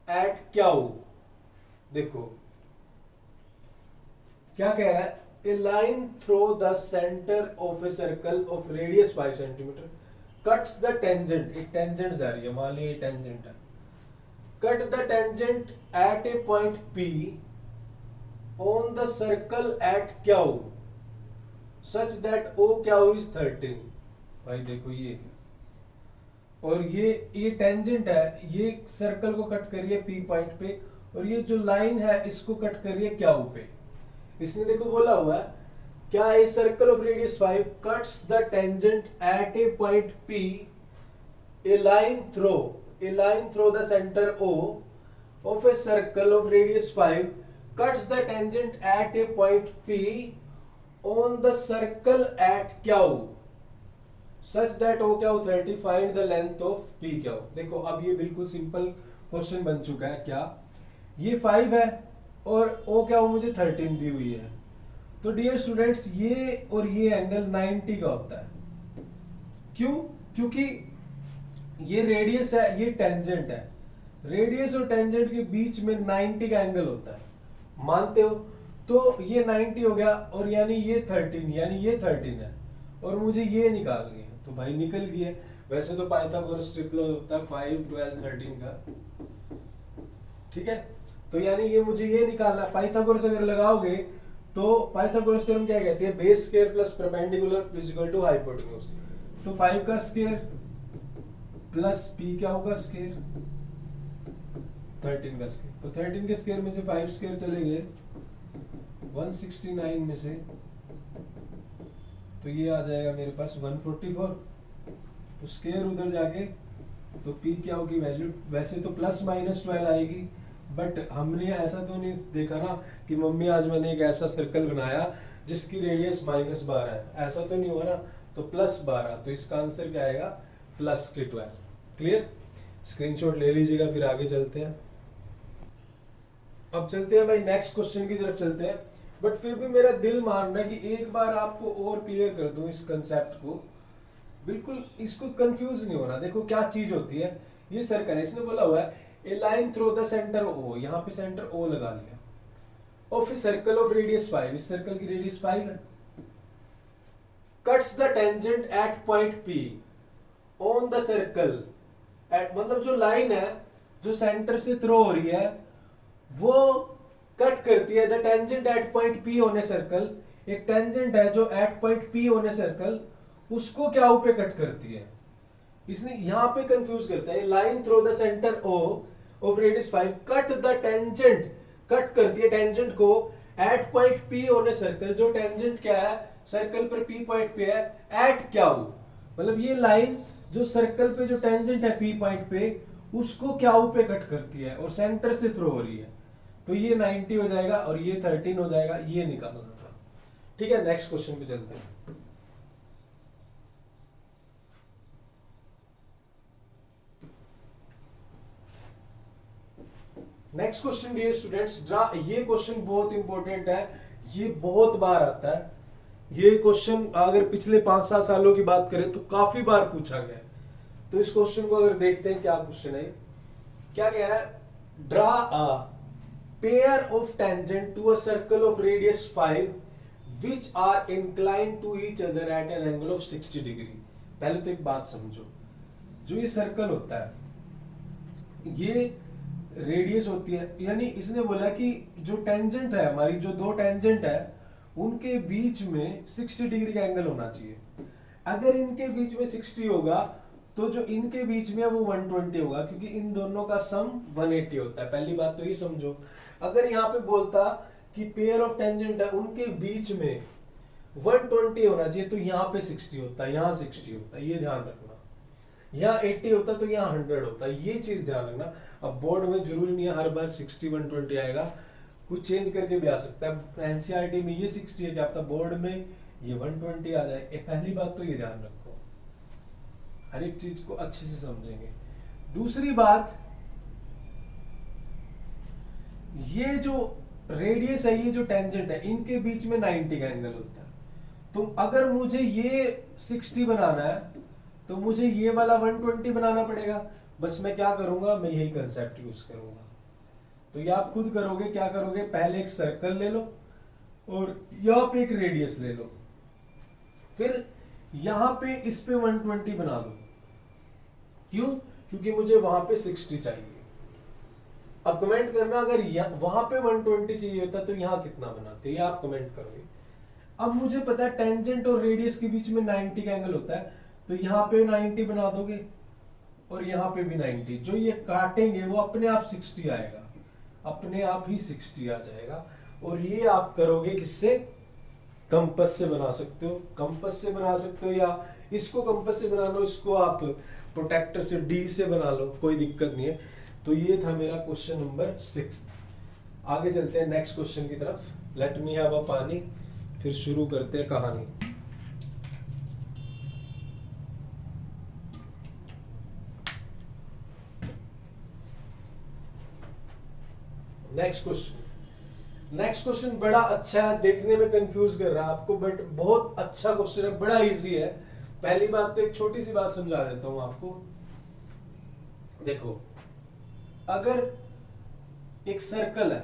at Q। देखो क्या कह रहा है, a line through the centre of a circle of radius 5 centimetre cuts the tangent, एक टेंजेंट जा रही है, मान लीजिए टेंजेंट है, cut the tangent eight A point P on the circle at Q such that OQ is 13। भाई देखो ये है, और ये टेंजेंट है, ये सर्कल को कट करिए P पॉइंट पे, और ये जो लाइन है इसको कट करिए Q पे। इसने देखो बोला हुआ है क्या, ए circle of radius 5 cuts the tangent eight A point P, A line through the centre O of a circle of radius 5 cuts the tangent at a point P on the circle at Q such that OQ 30, find the length of PQ। देखो अब ये बिल्कुल simple question बन चुका है। क्या ये 5 है और OQ मुझे 13 दी हुई है, तो डियर स्टूडेंट्स ये और ये एंगल 90 का होता है। क्यों? क्योंकि ये रेडियस है, ये टेंजेंट है, रेडियस और टेंजेंट के बीच में 90 का एंगल होता है, मानते हो? तो ये 90 हो गया, और यानी ये 13, यानी ये 13 है, और मुझे ये निकालनी है, तो भाई निकल गया। वैसे तो पाइथागोरस ट्रिपल होता है 5, 12, 13 का, ठीक है? तो यानी ये मुझे ये निकालना है। पाइथागोरस अगर लगाओगे तो पाइथागोरस थ्योरम क्या कहती है, base square plus perpendicular is equal to hypotenuse. तो 5 का स्क्वायर प्लस P क्या होगा स्क्वायर, 13 का स्क्वायर, तो 13 के स्क्वायर में से 5 स्क्वायर चले गए 169 में से, तो ये आ जाएगा मेरे पास 144, तो स्क्वायर उधर जाके तो P क्या होगी वैल्यू, वैसे तो प्लस माइनस 12 आएगी, बट हमने ऐसा तो नहीं देखा ना कि मम्मी आज मैंने एक ऐसा सर्कल बनाया जिसकी रेडियस -12 है, ऐसा तो नहीं हुआ ना, तो +12, तो इसका आंसर क्या आएगा प्लस के 12। क्लियर? स्क्रीनशॉट ले लीजिएगा, फिर आगे चलते हैं। अब चलते हैं भाई नेक्स्ट क्वेश्चन की तरफ चलते हैं, बट फिर भी मेरा दिल मान रहा है कि एक बार आपको और क्लियर कर दूं इस कंसेप्ट को, बिल्कुल इसको कंफ्यूज नहीं होना। देखो क्या चीज होती है, ये सर्कल है, इसने बोला हुआ है a line through the centre O, यहाँ पे सेंटर O लगा लिया, of a circle of radius 5, इस सर्कल की रेडियस 5 है, cuts the tangent at point P on the circle at, मतलब जो लाइन है जो सेंटर से थ्रो हो रही है वो कट करती है the tangent at point P on a circle, एक टेंजेंट है जो at point P on a circle उसको क्या पे कट करती है। इसने यहां पे कंफ्यूज करता है, line through the centre O of radius 5 cut the tangent, cut करती है टेंजेंट को at point P on a circle, जो टेंजेंट क्या है सर्कल पर P पॉइंट पे है, एट क्या हो, मतलब ये लाइन जो सर्कल पे जो टेंजेंट है P पॉइंट पे उसको क्या पे कट करती है और सेंटर से थ्रो हो रही है, तो ये 90 हो जाएगा और ये 13 हो जाएगा, ये निकालना था। ठीक है, नेक्स्ट क्वेश्चन पे चलते हैं। नेक्स्ट क्वेश्चन डियर स्टूडेंट्स, ये क्वेश्चन बहुत इंपॉर्टेंट है, ये बहुत बार आता है। ये क्वेश्चन अगर पिछले 5-7 सालों की बात करें तो काफी बार पूछा गया है। तो इस क्वेश्चन को अगर देखते हैं क्या क्वेश्चन है, क्या कह रहा है, draw a pair of tangent to a circle of radius 5 which are inclined to each other at an angle of 60 degree. पहले तो एक बात समझो, जो ये सर्कल होता है ये रेडियस होती है, यानी इसने बोला कि जो टेंजेंट है हमारी, जो दो टेंजेंट है उनके बीच में 60 डिग्री का एंगल होना चाहिए। अगर इनके बीच में 60 होगा तो जो इनके बीच में है वो 120 होगा, क्योंकि इन दोनों का सम 180 होता है। पहली बात तो ये समझो। अगर यहाँ पे बोलता कि पेयर ऑफ टेंजेंट है उनके बीच में 120 होना चाहिए, तो यहाँ पे 60 होता है, यहाँ 60 होता है, ये ध्यान रखना। यहाँ 80 होता तो यहाँ 100 होता, ये चीज ध्यान रखना। अब बोर्ड में जरूरी नहीं है हर बार 60 120 आएगा, कुछ चेंज करके भी आ सकता है। एनसीईआरटी में ये 60 है, क्या पता बोर्ड में ये 120 आ जाए। पहली बात तो ये ध्यान रखो, हर एक चीज को अच्छे से समझेंगे। दूसरी बात, ये जो रेडियस है, ये जो टेंजेंट है, इनके बीच में 90 का एंगल होता है। तो अगर मुझे ये 60 बनाना है तो मुझे ये वाला 120 बनाना पड़ेगा। बस मैं क्या करूंगा, मैं यही कंसेप्ट यूज करूंगा। तो ये आप खुद करोगे, क्या करोगे, पहले एक सर्कल ले लो, और यहाँ पे एक रेडियस ले लो, फिर यहां पे इस पे 120 बना दो। क्यों? क्योंकि मुझे वहां पे 60 चाहिए। अब कमेंट करना अगर वहां पे 120 चाहिए होता तो यहां कितना बनाते, ये आप कमेंट करोगे। अब मुझे पता है टेंजेंट और रेडियस के बीच में 90 का एंगल होता है, तो यहां पे 90 बना दोगे और यहां पे भी 90। जो ये काटेंगे वो अपने आप 60 आएगा, अपने आप ही 60 आ जाएगा। और ये आप करोगे किससे? कंपस से बना सकते हो, कंपस से बना सकते हो, या इसको कंपस से बना लो, इसको आप प्रोटेक्टर से डी से बना लो, कोई दिक्कत नहीं है। तो ये था मेरा क्वेश्चन नंबर 6। आगे चलते हैं नेक्स्ट क्वेश्चन की तरफ। लेट मी हैव अ पानी, फिर शुरू करते हैं कहानी। नेक्स्ट क्वेश्चन बड़ा अच्छा है, देखने में कंफ्यूज कर रहा है आपको, बट बहुत अच्छा क्वेश्चन है, बड़ा इजी है। पहली बात तो एक छोटी सी बात समझा देता हूं आपको। देखो, अगर एक सर्कल है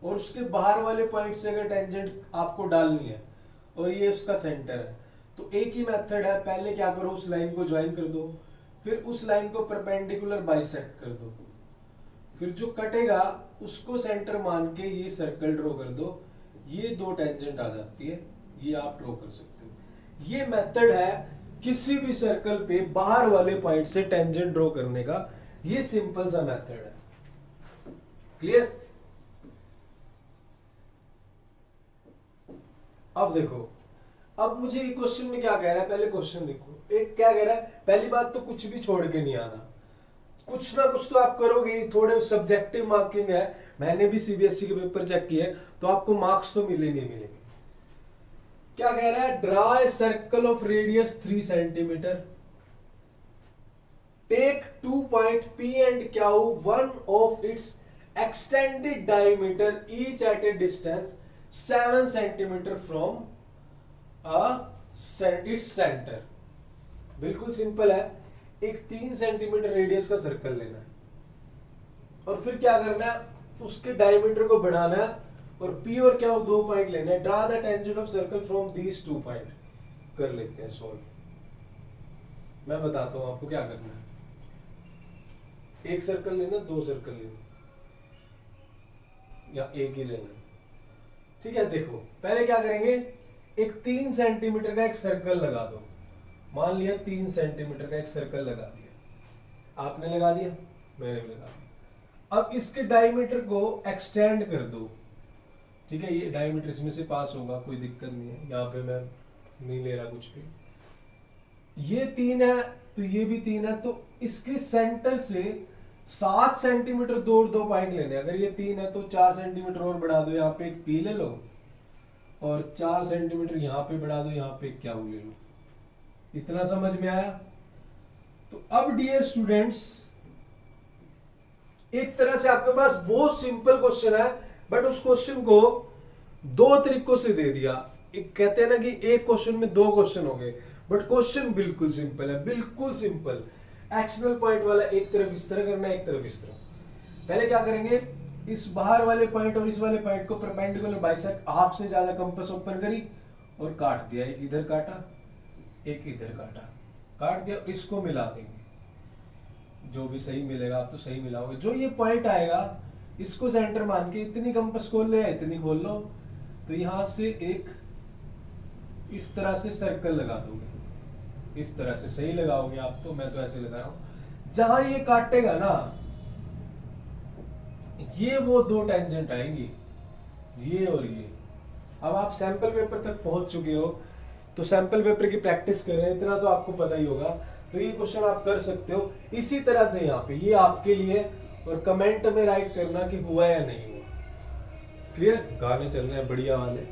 और उसके बाहर वाले पॉइंट से अगर टेंजेंट आपको डालनी है और ये उसका सेंटर है, तो एक ही मेथड है। पहले क्या करो, उस लाइन को ज्वाइन कर दो, फिर उस लाइन को परपेंडिकुलर बाइसेक्ट कर दो, फिर जो कटेगा उसको सेंटर मान के ये सर्कल ड्रॉ कर दो, ये दो टेंजेंट आ जाती है, ये आप ड्रॉ कर सकते हो। ये मेथड है किसी भी सर्कल पे बाहर वाले पॉइंट से टेंजेंट ड्रॉ करने का, ये सिंपल सा मेथड है। क्लियर? अब देखो, अब मुझे ये क्वेश्चन में क्या कह रहा है, पहले क्वेश्चन देखो। एक क्या कह रहा है, पहली बात तो कुछ भी छोड़ के नहीं आना, कुछ ना कुछ तो आप करोगे। थोड़े सब्जेक्टिव मार्किंग है, मैंने भी सीबीएसई के पेपर चेक किए, तो आपको मार्क्स तो मिलेंगे मिलेंगे। क्या कह रहा है, draw a circle of radius 3 centimetre, take 2 point P and Q, one of its extended diameter each at a distance 7 centimeter from its center। बिल्कुल सिंपल है, एक 3 सेंटीमीटर रेडियस का सर्कल लेना है और फिर क्या करना है, उसके डायमीटर को बढ़ाना है और P और Q 2 पॉइंट लेना है। Draw the tangent of circle from these 2 point. कर लेते हैं सॉल्व। मैं बताता हूं आपको क्या करना है। एक सर्कल लेना, दो सर्कल लेना, या एक ही लेना, ठीक है। देखो, पहले क्या करेंगे, एक 3 सेंटीमीटर का एक सर्कल लगा दो। मान लिया 3 सेंटीमीटर का एक सर्कल लगा दिया, आपने लगा दिया, मैंने भी लगा दिया। अब इसके डायमीटर को एक्सटेंड कर दो, ठीक है। ये डायमीटर इसमें से पास होगा, कोई दिक्कत नहीं है, यहाँ पे मैं नहीं ले रहा कुछ भी। ये 3 है तो ये भी 3 है, तो इसके सेंटर से 7 सेंटीमीटर दूर 2 पॉइंट लेने। अगर ये 3 है तो 4 सेंटीमीटर और बढ़ा दो, यहाँ पे एक P ले लो और 4 सेंटीमीटर यहाँ पे बढ़ा दो, यहाँ पे क्या ले लो। इतना समझ में आया? तो अब डियर स्टूडेंट्स, एक तरह से आपके पास बहुत सिंपल क्वेश्चन है, बट उस क्वेश्चन को दो तरीकों से दे दिया। एक कहते हैं ना कि एक क्वेश्चन में दो क्वेश्चन हो गए, बट क्वेश्चन बिल्कुल सिंपल है, बिल्कुल सिंपल। एक्शनल पॉइंट वाला एक तरफ इस तरह करना है, एक तरफ इस तरह। पहले क्या करेंगे, इस बाहर वाले पॉइंट और इस वाले पॉइंट को परपेंडिकुलर बाइसेक्ट, हाफ से ज्यादा कंपास ओपन करी और काट दिया। एक इधर काटा, एक इधर काटा, काट दिया, इसको मिला देंगे, जो भी सही मिलेगा आप तो सही मिलाओगे। जो ये पॉइंट आएगा इसको सेंटर मान के इतनी कंपास खोल ले, इतनी खोल लो, तो यहां से एक इस तरह से सर्कल लगा दोगे, इस तरह से। सही लगाओगे आप तो, मैं तो ऐसे लगा रहा हूं। जहां ये काटेगा ना, ये वो दो टेंजेंट आएंगी, ये और ये। अब आप सैंपल पेपर तक पहुंच चुके हो, तो सैंपल पेपर की प्रैक्टिस कर रहे हैं, इतना तो आपको पता ही होगा। तो ये क्वेश्चन आप कर सकते हो इसी तरह से। यहाँ पे ये आपके लिए, और कमेंट में राइट करना कि हुआ या नहीं हुआ। क्लियर? गाने चल रहे हैं बढ़िया वाले,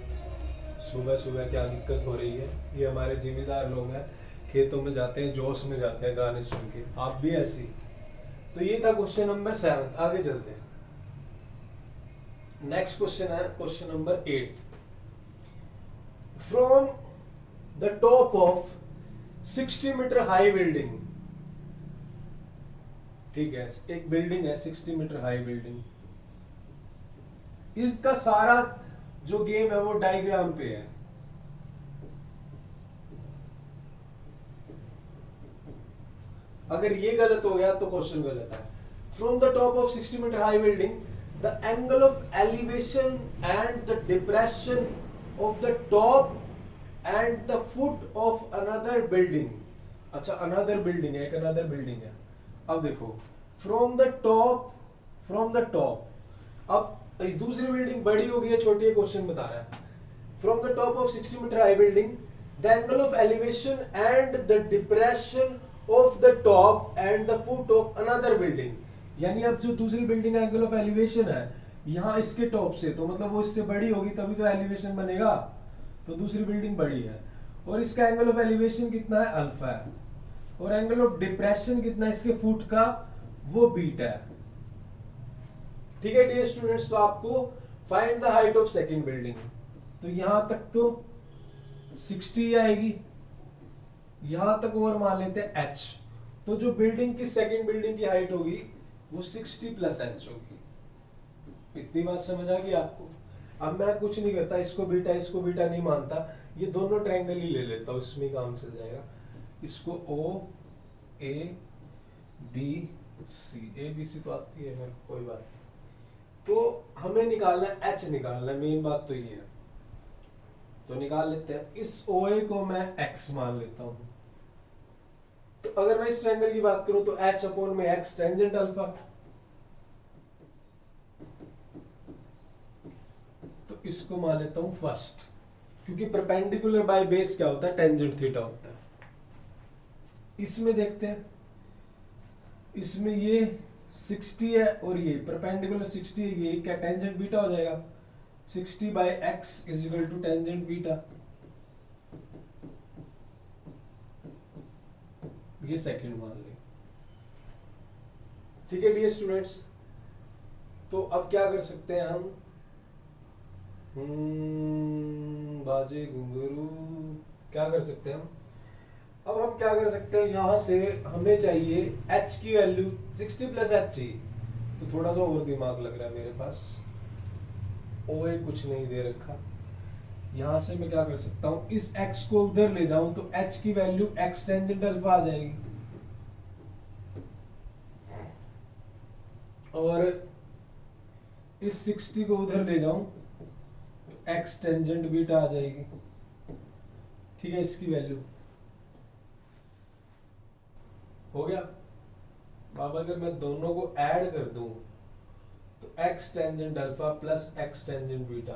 सुबह सुबह क्या दिक्कत हो रही है। ये हमारे जिम्मेदार लोग हैं, खेतों में जाते हैं, जोश में जाते हैं गाने सुन के, आप भी ऐसी। तो ये था क्वेश्चन नंबर 7। आगे चलते हैं। नेक्स्ट क्वेश्चन है question number 8। From the top of 60 metre high building, ठीक है, एक बिल्डिंग है 60 मीटर हाई बिल्डिंग, इसका सारा जो गेम है वो डायग्राम पे है। अगर ये गलत हो गया तो क्वेश्चन गलत है। From the top of 60 metre high building the angle of elevation and the depression of the top and the foot of another building. अच्छा, अनदर बिल्डिंग है, एक अनदर बिल्डिंग है। अब देखो, फ्रॉम द टॉप, अब दूसरी बिल्डिंग बड़ी होगी या छोटी है, क्वेश्चन बता रहा है। From the top of 60 metre high building the angle of elevation and the depression of the top and the foot of another building. यानी अब जो दूसरी बिल्डिंग एंगल ऑफ एलिवेशन है यहाँ इसके टॉप से, तो मतलब वो इससे बड़ी होगी तभी तो एलिवेशन बनेगा, तो दूसरी बिल्डिंग बड़ी है। और इसका एंगल ऑफ एलिवेशन कितना है, अल्फा है, और एंगल ऑफ डिप्रेशन कितना है इसके फुट का, वो बीटा है। ठीक है डियर स्टूडेंट्स, तो आपको find the height of second building. तो यहां तक तो 60 आएगी, यहां तक और मान लेते हैं h। तो जो बिल्डिंग की सेकंड बिल्डिंग की हाइट होगी वो 60 प्लस h होगी। इतनी बात समझ आ गई आपको। अब मैं कुछ नहीं करता, इसको बीटा नहीं मानता, ये दोनों ट्रायंगल ही ले लेता हूँ, इसमें काम चल जाएगा। इसको ओ A B C, A B C तो आती है मेरे को, कोई बात नहीं। तो हमें निकालना है h, निकालना है, मेन बात तो ये है। तो निकाल लेते हैं, इस OA को मैं x मान लेता हूं। तो अगर मैं इस ट्रायंगल की बात करूं तो h अपॉन में x टेंजेंट अल्फा, तो इसको मान लेता हूं फर्स्ट, क्योंकि परपेंडिकुलर बाय बेस क्या होता है, टेंजेंट थीटा होता है। इसमें देखते हैं, इसमें ये 60 है और ये परपेंडिकुलर 60 है, ये क्या टेंजेंट बीटा हो जाएगा, 60 by x is equal to tangent beta. ये सेकंड मान ले। ठीक है डियर स्टूडेंट्स, तो अब क्या कर सकते हैं हम, बाजे घुंघरू, क्या कर सकते हैं हम, अब हम क्या कर सकते हैं, यहां से हमें चाहिए h की वैल्यू 60 प्लस h चाहिए। तो थोड़ा सा और दिमाग लग रहा है मेरे पास, OA कुछ नहीं दे रखा, यहां से मैं क्या कर सकता हूं, इस x को उधर ले जाऊं तो h की वैल्यू x टेंजेंट अल्फा आ जाएगी, और इस 60 को उधर ले जाऊं तो x टेंजेंट बीटा आ जाएगी। ठीक है, इसकी वैल्यू हो गया। अब अगर मैं दोनों को ऐड कर दूं तो x tangent alpha plus x tangent beta,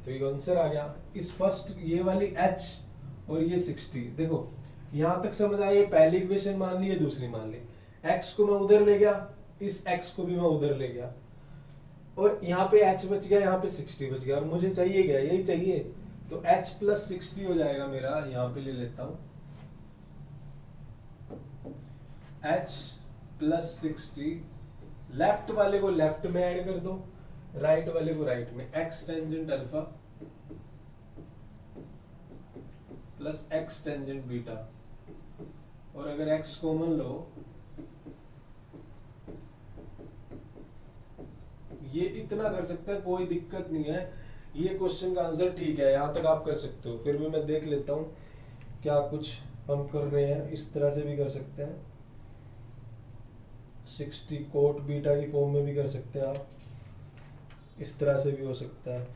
तो ये आंसर आ गया। इस फर्स्ट ये वाली h और ये 60, देखो यहां तक समझ आया, ये पहली इक्वेशन मान ली, ये दूसरी मान ली। x को मैं उधर ले गया, इस x को भी मैं उधर ले गया, और यहाँ पे h बच गया, यहाँ पे 60 बच गया, और मुझे चाहिए क्या, यही चाहिए, तो h प्लस 60 हो जाएगा मेरा, यहाँ पे ले लेता हूं h प्लस 60, लेफ्ट वाले को लेफ्ट में ऐड कर दो, राइट वाले को राइट में, x tangent alpha plus x tangent beta, और अगर x कॉमन लो, ये इतना कर सकते हैं, कोई दिक्कत नहीं है। ये क्वेश्चन का आंसर ठीक है, यहां तक आप कर सकते हो। फिर भी मैं देख लेता हूं क्या कुछ हम कर रहे हैं, इस तरह से भी कर सकते हैं, 60 कोट बीटा की फॉर्म में भी कर सकते हैं आप, इस तरह से भी हो सकता है,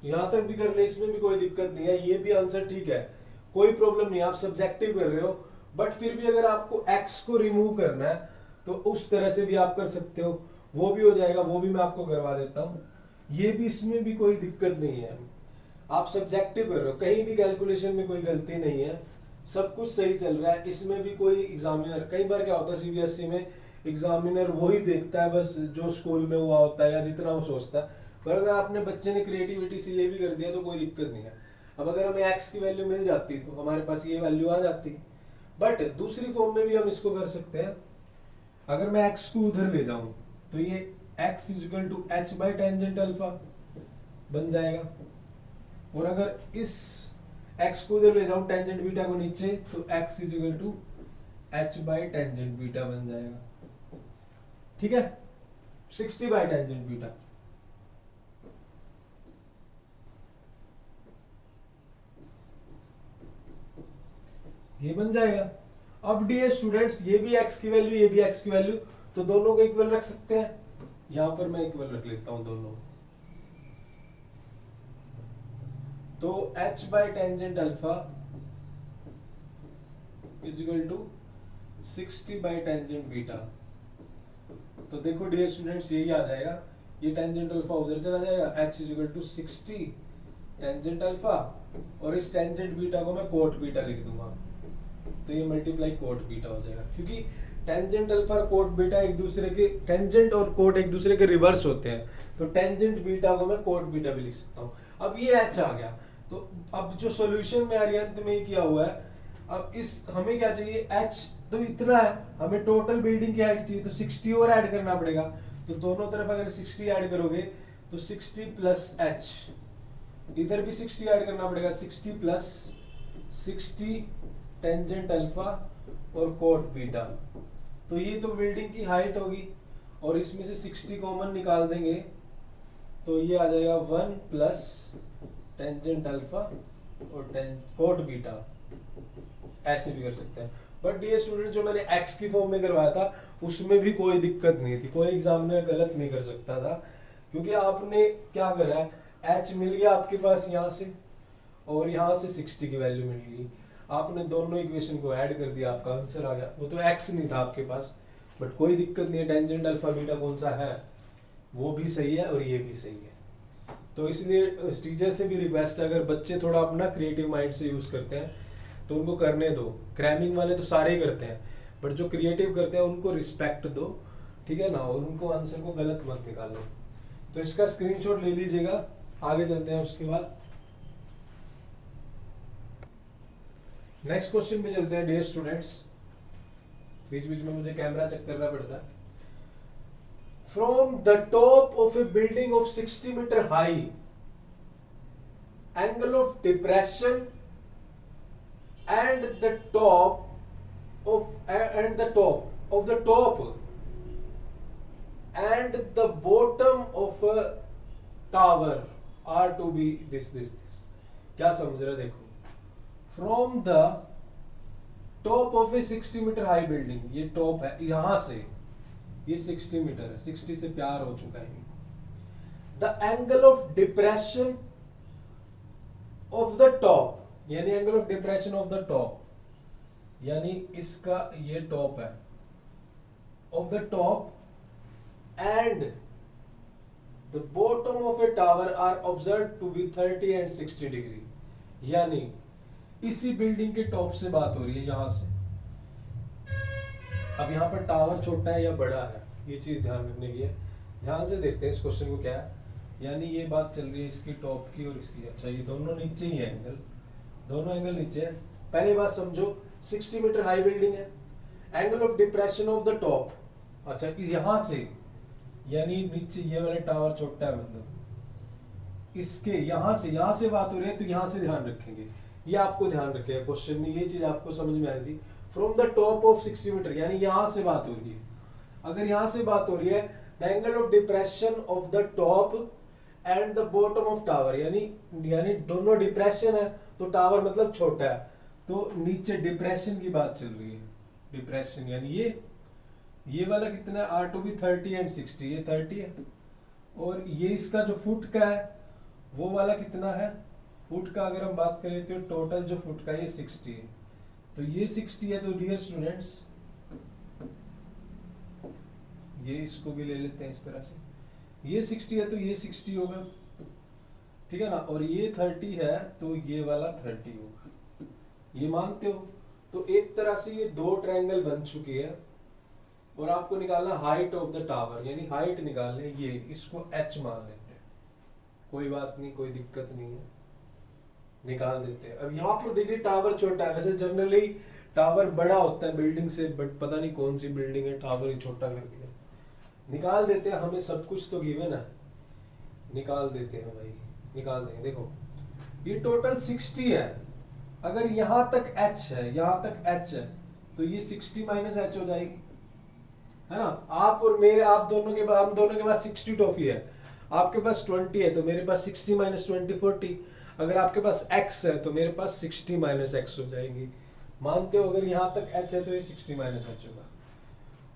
यहां तक भी कर ले, इसमें भी कोई दिक्कत नहीं है। ये भी आंसर ठीक है, कोई प्रॉब्लम नहीं, आप सब्जेक्टिव कर रहे हो, बट फिर भी अगर आपको x को रिमूव करना है तो उस तरह से भी आप कर सकते हो, वो भी हो जाएगा, वो भी मैं आपको करवा देता हूँ। ये भी, इसमें भी कोई दिक्कत नहीं है, आप सब्जेक्टिव कर रहे हो, कहीं भी कैलकुलेशन में कोई गलती नहीं है, सब कुछ सही चल रहा है। इसमें भी कोई एग्जामिनर, कई बार क्या होता है सीबीएसई में, एग्जामिनर वही देखता है बस जो स्कूल में हुआ होता है या जितना वो सोचता है, पर अगर आपने बच्चे ने क्रिएटिविटी से ये भी कर दिया तो कोई दिक्कत नहीं है। अब अगर हमें एक्स की वैल्यू मिल जाती तो हमारे पास ये वैल्यू आ जाती, बट दूसरी फॉर्म में भी हम इसको कर सकते हैं। अगर मैं एक्स को उधर ले जाऊं तो ये x is equal to h by tangent alpha बन जाएगा, और अगर इस x को उधर ले जाऊं टेंजेंट बीटा को नीचे, तो x is equal to h by tangent beta बन जाएगा। ठीक है, 60 बाई टेंजेंट बीटा। ये बन जाएगा। अब डियर स्टूडेंट्स ये भी x की वैल्यू, ये भी x की वैल्यू, तो दोनों को इक्वल रख सकते हैं। यहां पर मैं इक्वल रख लेता हूं दोनों। तो h by tangent alpha is equal to 60 by tangent beta. तो देखो डियर स्टूडेंट्स यही आ जाएगा, ये टेंजेंट अल्फा उधर चला जाएगा, h is equal to 60 tangent alpha, और इस टेंजेंट बीटा को मैं कोट बीटा लिख दूंगा, तो ये मल्टीप्लाई कोट बीटा हो जाएगा, क्योंकि टेंजेंट अल्फा और कोट बीटा एक दूसरे के, टेंजेंट और कोट एक दूसरे के रिवर्स होते हैं, तो टेंजेंट बीटा को मैं कोट बीटा भी लिख सकता हूँ। अब ये h आ गया, तो अब जो सॉल्यूशन में अरिहंत में किया हुआ है, अब इस हमें क्या चाहिए, h तो इतना है, हमें टोटल बिल्डिंग की हाइट चाहिए, तो 60 और ऐड करना पड़ेगा, तो दोनों तरफ अगर 60 ऐड करोगे तो 60 प्लस h, इधर भी 60 ऐड करना पड़ेगा, 60 प्लस 60 टेंजेंट अल्फा और कोट बीटा, तो ये तो बिल्डिंग की हाइट होगी, और इसमें से 60 कॉमन निकाल देंगे तो ये आ जाएगा 1 प्लस टेंजेंट अल्फा और कोट बीटा, ऐसे भी कर सकते हैं। बट ये स्टूडेंट जो मैंने x की फॉर्म में करवाया था उसमें भी कोई दिक्कत नहीं थी, कोई एग्जामिनर गलत नहीं कर सकता था, क्योंकि आपने क्या करा है, h मिल गया आपके पास यहाँ से, और यहाँ से 60 की वैल्यू मिल गई, आपने दोनों इक्वेशन को ऐड कर दिया, आपका आंसर आ गया। वो तो x नहीं था आपके पास, बट कोई दिक्कत नहीं है, टेंजेंट अल्फा बीटा कौन सा है वो भी सही है और ये भी सही है। तो इसलिए टीचर से भी रिक्वेस्ट है, अगर बच्चे थोड़ा अपना क्रिएटिव माइंड से यूज करते हैं तो उनको करने दो, क्रैमिंग वाले तो सारे ही करते हैं, बट जो क्रिएटिव करते हैं उनको रिस्पेक्ट दो, ठीक है ना, और उनको आंसर को गलत मत निकालो। तो इसका स्क्रीनशॉट ले लीजिएगा, आगे चलते हैं। उसके बाद नेक्स्ट क्वेश्चन पे चलते हैं डियर स्टूडेंट्स, बीच बीच में मुझे कैमरा चेक करना पड़ता है। From the top of a building of 60 metre high, angle of depression and the top of the top of the top and the bottom of a tower are to be this। क्या समझ रहे, देखो from the top of a 60 metre high building, ये top है, यहां से ये 60 metre है, 60 से प्यार हो चुका है। The angle of depression of the top, यानी angle of depression of the top, यानी इसका ये टॉप है, of the top and the bottom of a tower are observe to be 30 and 60 degree, यानी इसी बिल्डिंग के टॉप से बात हो रही है यहां से। अब यहां पर टावर छोटा है या बड़ा है, ये चीज ध्यान रखने की है। ध्यान से देखते हैं इस क्वेश्चन को क्या है, यानी ये बात चल रही है इसकी टॉप की और इसकी, अच्छा ये दोनों नीचे ही है एंगल, दोनों एंगल नीचे है। पहली बात समझो, 60 मीटर हाई बिल्डिंग है, angle of depression of the top, अच्छा यहां से, यानी नीचे ये वाला टावर छोटा है, मतलब इसके यहां से बात हो रही है, तो यहां से ध्यान रखेंगे, ये आपको ध्यान रखेगा क्वेश्चन में, ये चीज आपको समझ में आएगी। From the top of 60 metre, यानी यहां से बात हो रही है, अगर यहां से बात हो रही है, the angle of depression of the top and the bottom of tower, यानी दोनों डिप्रेशन है, तो टावर मतलब छोटा है, तो नीचे डिप्रेशन की बात चल रही है, डिप्रेशन यानी ये वाला कितना है, आर टू बी 30 एंड 60, ये 30 है, और ये इसका जो फुट का है वो वाला कितना है, फुट का अगर हम बात करें तो टोटल जो फुट का ये 60 है, तो ये 60 है, तो डियर स्टूडेंट्स ये इसको भी ले लेते हैं इस तरह से, ये 60 है तो ये 60 होगा, ठीक है ना, और ये 30 है तो ये वाला 30 होगा, ये मानते हो। तो एक तरह से ये दो ट्रायंगल बन चुकी है, और आपको निकालना हाइट ऑफ द टावर, यानी हाइट निकालने, ये इसको h मान लेते हैं, कोई बात नहीं, कोई दिक्कत नहीं है, निकाल देते हैं। अब यहाँ पर देखिए टावर छोटा है, वैसे जनरली टावर बड़ा होता है बिल्डिंग से, बट पता नहीं कौन सी बिल्डिंग है टावर ही छोटा कर दिया, निकाल देते हैं, हमें सब कुछ तो गिवन है, निकाल देते हैं भाई, निकाल देंगे। देखो ये टोटल 60 है, अगर यहां तक h है, यहां तक h है, तो ये 60 माइनस h हो जाएगी, है ना। आप और मेरे, आप दोनों के पास, हम दोनों के पास 60 टॉफी है, आपके पास 20 है, तो मेरे पास 60 माइनस 20 40, अगर आपके पास x है तो मेरे पास 60 माइनस x हो जाएगी, मानते हो अगर यहां तक h है तो ये 60 माइनस h होगा।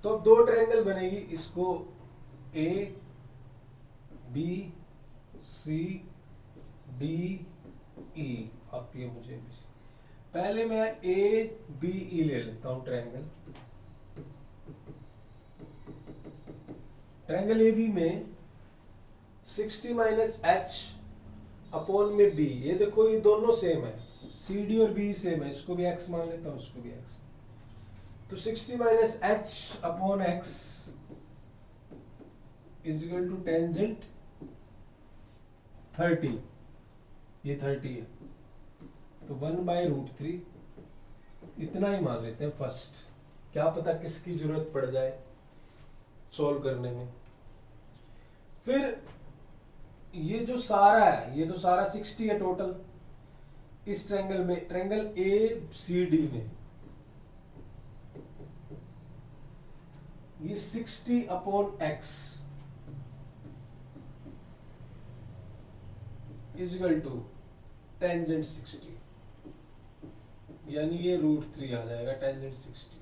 तो अब दो ट्रायंगल बनेगी, इसको A B C D E आती है मुझे। पहले मैं ए बी ई ले लेता हूं ट्रायंगल। ट्रायंगल ए बी में 60 माइनस एच अपॉन में बी, ये देखो ये दोनों सेम है, सी डी और बी सेम है, इसको भी एक्स मान लेता हूं, इसको भी एक्स। तो 60 minus h upon x is equal to tangent 30, ये 30 है, तो 1/√3 इतना ही मान लेते हैं फर्स्ट, क्या पता किसकी जरूरत पड़ जाए सॉल्व करने में। फिर ये जो सारा है, ये तो सारा 60 है टोटल इस ट्रायंगल में, ट्रायंगल ए सी डी में ये 60 upon x is equal to tangent 60, यानी ये √3 आ जाएगा टेंजेंट 60।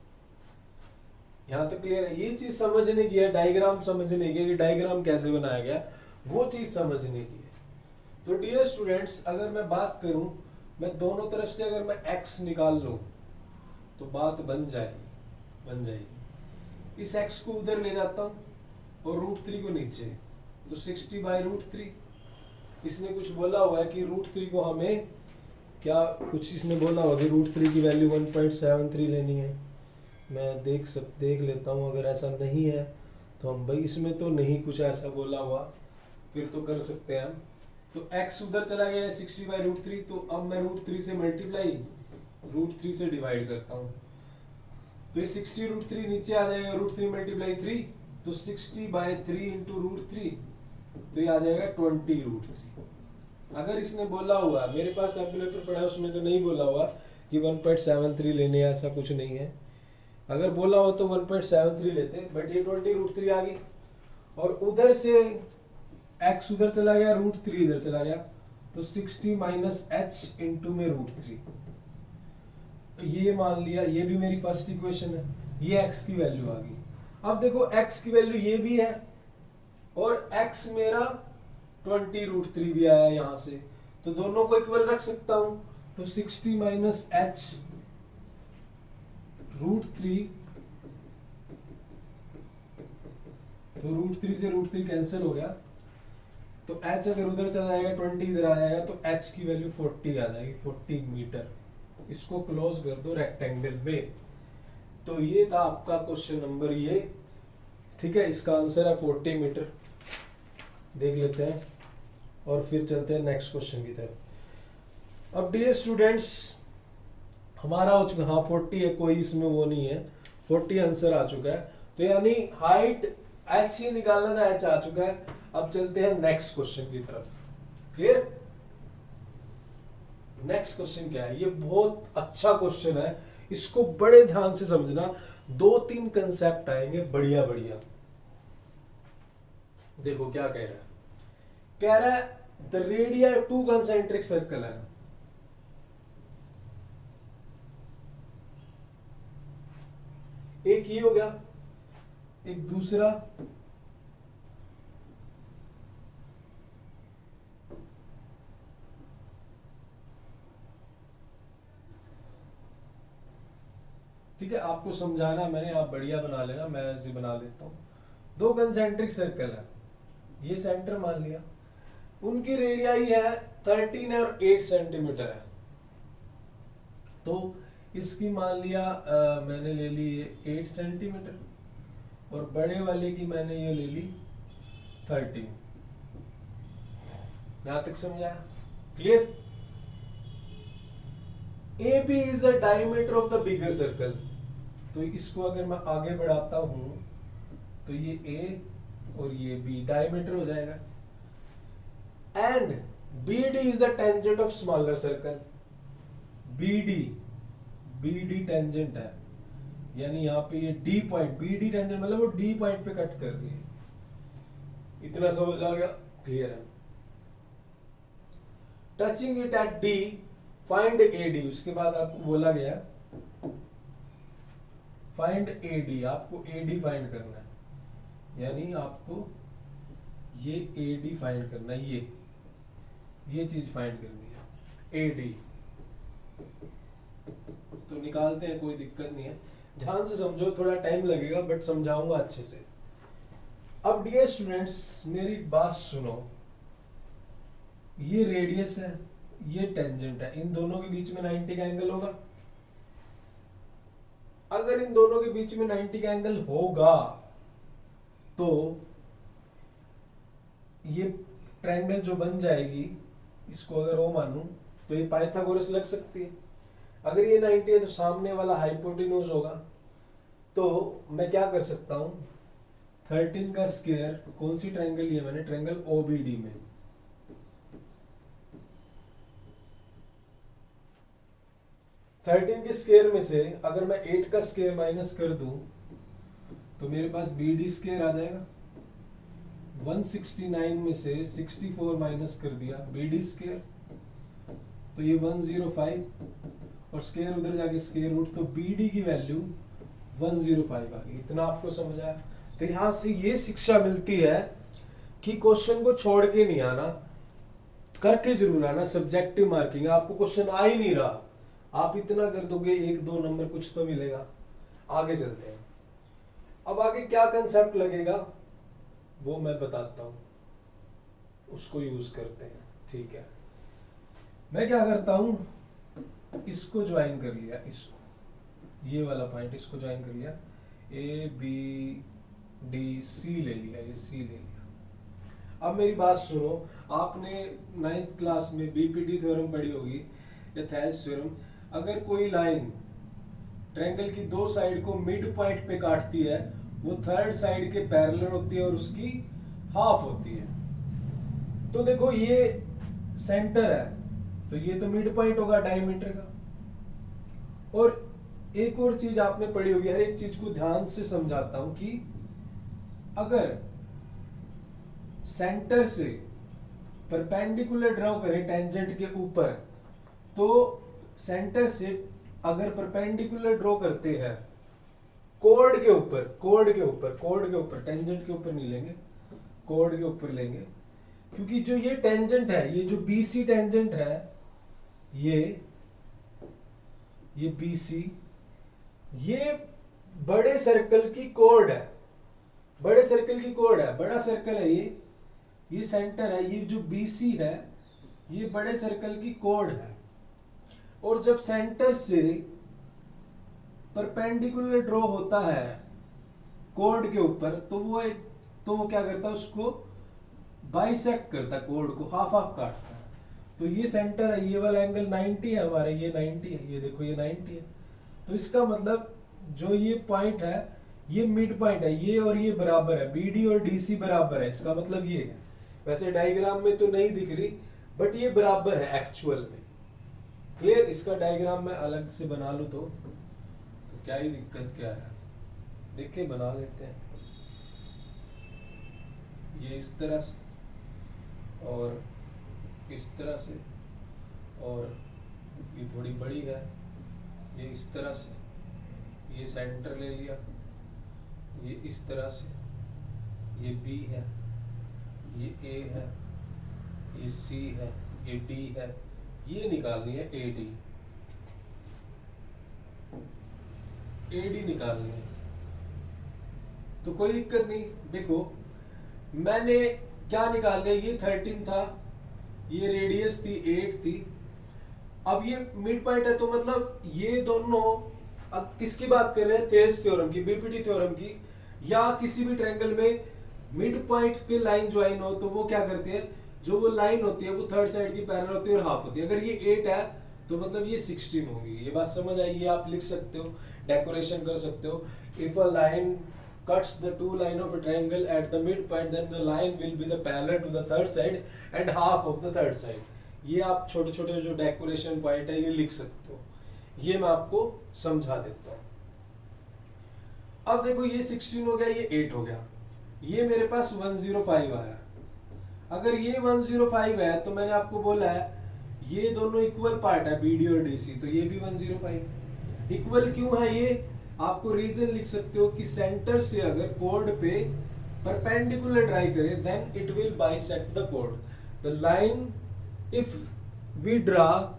यहां तक क्लियर है? ये चीज समझने की है, डायग्राम समझने की है कि डायग्राम कैसे बनाया गया, वो चीज समझने की है। तो डियर स्टूडेंट्स, अगर मैं बात करूं, मैं दोनों तरफ से अगर मैं x निकाल लूं तो बात बन जाएगी। इस x को उधर ले जाता हूं और √3 को नीचे, तो 60/√3। इसने कुछ बोला हुआ है कि √3 को हमें क्या, कुछ इसने बोला होगा कि √3 की वैल्यू 1.73 लेनी है। मैं देख लेता हूँ, अगर ऐसा नहीं है तो हम भाई, इसमें तो नहीं कुछ ऐसा बोला हुआ, फिर तो कर सकते हैं हम। तो x उधर चला गया है 60/√3, तो अब मैं √3 से मल्टीप्लाई √3 से डिवाइड करता हूँ, तो ये 60√3 नीचे आ जाएगा, √3 × 3, तो 60/3 इंटू √3, तो ये आ जाएगा 20√3। अगर इसने बोला हुआ, मेरे पास सैंपल पेपर पड़ा है उसमें तो नहीं बोला हुआ कि 1.73 लेने, ऐसा कुछ नहीं है। अगर बोला हो तो 1.73 लेते, बट ये 20√3 आ गई, और उधर से x उधर चला गया, √3 इधर चला गया, तो 60 माइनस h इंटू में √3, ये मान लिया, ये भी मेरी फर्स्ट इक्वेशन है, ये x की वैल्यू आ गई। अब देखो x की वैल्यू ये भी है और x मेरा 20√3 भी आया यहां से, तो दोनों को इक्वल रख सकता हूं, तो 60 माइनस h √3, तो √3 से √3 कैंसिल हो गया, तो h अगर उधर चला जाएगा 20 इधर आ जाएगा, तो h की वैल्यू 40 आ जाएगी, 40 मीटर। इसको क्लोज कर दो रेक्टेंगल में। तो ये था आपका क्वेश्चन नंबर ये, ठीक है, इसका आंसर है 40 मीटर। देख लेते हैं और फिर चलते हैं नेक्स्ट क्वेश्चन की तरफ। अब डियर स्टूडेंट्स, हमारा हो चुका, हाँ 40 है, कोई इसमें वो नहीं है, 40 आंसर आ चुका है। तो यानी हाइट h ही निकालना था, h आ चुका है। अब चलते हैं नेक्स्ट क्वेश्चन की तरफ। क्लियर? नेक्स्ट क्वेश्चन क्या है? ये बहुत अच्छा क्वेश्चन है, इसको बड़े ध्यान से समझना। 2-3 कंसेप्ट आएंगे बढ़िया बढ़िया। देखो क्या कह रहा है, कह रहा है द रेडिया 2 कंसेंट्रिक सर्कल है। एक ही हो गया, एक दूसरा, ठीक है, आपको समझाना मैंने, आप बढ़िया बना लेना, मैं ऐसे बना लेता हूं। 2 कंसेंट्रिक सर्कल है, ये सेंटर मान लिया, उनकी रेडियाई है 13 और 8 सेंटीमीटर है। तो इसकी मान लिया मैंने ले ली 8 सेंटीमीटर, और बड़े वाले की मैंने ये ले ली 13। यहां तक समझाया? Clear? A B is a diameter of the bigger circle. तो इसको अगर मैं आगे बढ़ाता हूं तो ये ए और ये बी डायमीटर हो जाएगा। And B D is the tangent of smaller circle. B D tangent है, यानी यहाँ पे ये D point, B D tangent मतलब वो डी पॉइंट पे कट कर रही है। इतना समझ आ गया? क्लियर है? Touching it at D find A D. उसके बाद आपको बोला गया फाइंड एडी, आपको एडी फाइंड करना है, यानी आपको ये एडी फाइंड करना है, ये चीज फाइंड करनी है, एडी। तो निकालते हैं, कोई दिक्कत नहीं है, ध्यान से समझो, थोड़ा टाइम लगेगा बट समझाऊंगा अच्छे से। अब डियर स्टूडेंट्स मेरी बात सुनो, ये रेडियस है, ये टेंजेंट है, इन दोनों के बीच में 90 का एंगल होगा। अगर इन दोनों के बीच में 90 का एंगल होगा तो ये ट्रायंगल जो बन जाएगी, इसको अगर ओ मानूं तो ये पाइथागोरस लग सकती है। अगर ये 90 है तो सामने वाला हाइपोटेन्यूज होगा। तो मैं क्या कर सकता हूं, 13 का स्क्वायर, कौन सी ट्रायंगल लिया मैंने, ट्रायंगल ओबीडी में, थर्टीन के स्क्वायर में से अगर मैं 8 का स्क्वायर माइनस कर दूं तो मेरे पास बी डी स्क्वायर आ जाएगा। 169 में से 64 माइनस कर दिया, बी डी स्क्वायर, तो ये 105, और स्क्वायर उधर जाके स्क्वायर रूट, तो बी डी की वैल्यू 105 आ गई। इतना आपको समझ आया? तो यहां से ये शिक्षा मिलती है कि क्वेश्चन को छोड़ के नहीं आना, करके जरूर आना। सब्जेक्टिव मार्किंग, आपको क्वेश्चन आ ही नहीं रहा, आप इतना कर दोगे 1-2 नंबर कुछ तो मिलेगा। आगे चलते हैं। अब आगे क्या कंसेप्ट लगेगा वो मैं बताता हूं, उसको यूज करते हैं। ठीक है, मैं क्या करता हूं, इसको ज्वाइन कर लिया, इसको, ये वाला पॉइंट इसको ज्वाइन कर लिया, ए बी डी सी ले लिया, ये सी ले लिया। अब मेरी बात सुनो, आपने 9th क्लास में बीपीटी थ्योरम पढ़ी होगी या थेल्स थ्योरम। अगर कोई लाइन ट्रायंगल की दो साइड को मिड पॉइंट पे काटती है, वो थर्ड साइड के पैरेलल होती है और उसकी हाफ होती है। तो देखो ये सेंटर है, तो ये तो मिड पॉइंट होगा डायमीटर का। और एक और चीज आपने पढ़ी होगी, हर एक चीज को ध्यान से समझाता हूं, कि अगर सेंटर से परपेंडिकुलर ड्रॉ करें टेंजेंट के ऊपर, तो सेंटर से अगर परपेंडिकुलर ड्रॉ करते हैं कोड के ऊपर, टेंजेंट के ऊपर नहीं लेंगे, कोड के ऊपर लेंगे, क्योंकि जो ये टेंजेंट है, ये जो बीसी टेंजेंट है, ये बीसी, ये बड़े सर्कल की कोड है, बड़ा सर्कल है ये सेंटर है, ये जो बीसी है ये बड़े सर्कल की कोड है। और जब सेंटर से परपेंडिकुलर ड्रॉ होता है कोड के ऊपर, तो वो क्या करता है, उसको बाइसेक्ट करता है, कोड को हाफ काटता है। तो ये सेंटर है, ये वाला एंगल 90 है हमारा, ये 90 है, ये देखो ये 90 है। तो इसका मतलब जो ये पॉइंट है ये मिड पॉइंट है, ये और ये बराबर है, बीडी और डीसी बराबर है। इसका मतलब ये है, वैसे डायग्राम में तो नहीं दिख रही बट ये बराबर है एक्चुअल में। क्लियर? इसका डायग्राम मैं अलग से बना लूं तो क्या ही दिक्कत क्या है, देखिए बना लेते हैं। ये इस तरह से और इस तरह से, और ये थोड़ी बड़ी है, ये इस तरह से, ये सेंटर ले लिया, ये इस तरह से, ये बी है, ये ए है, ये सी है, ये डी है, ये निकालनी है एडी, निकालनी है। तो कोई दिक्कत नहीं, देखो मैंने क्या निकाल लिया, ये 13 था, ये रेडियस थी 8 थी। अब ये मिड पॉइंट है, तो मतलब ये दोनों, अब किसकी बात कर रहे हैं, थेल्स थ्योरम की, बीपीटी थ्योरम की, या किसी भी ट्रायंगल में मिड पॉइंट पे लाइन ज्वाइन हो तो वो क्या करती है, जो वो लाइन होती है वो थर्ड साइड की पैरेलल होती है और हाफ होती है। अगर ये 8 है तो मतलब ये 16 होगी। ये बात समझ आई? ये आप लिख सकते हो, डेकोरेशन कर सकते हो। If a line cuts the two line of a triangle at the midpoint, then the line will be the parallel to the third side and half of the third side. ये आप छोटे छोटे जो decoration point है ये लिख सकते हो, ये मैं आपको समझा देता हूँ। अब देखो ये 16 हो गया, ये 8 हो गया, ये मेरे पास 105 आया। अगर ये 105 है तो मैंने आपको बोला है ये दोनों इक्वल पार्ट है, बीडी और डीसी, तो ये भी 105 इक्वल क्यों है ये? आपको रीजन लिख सकते हो कि सेंटर से अगर कोड पे परपेंडिकुलर ड्राई करें then it will bisect the कोड. The line if we draw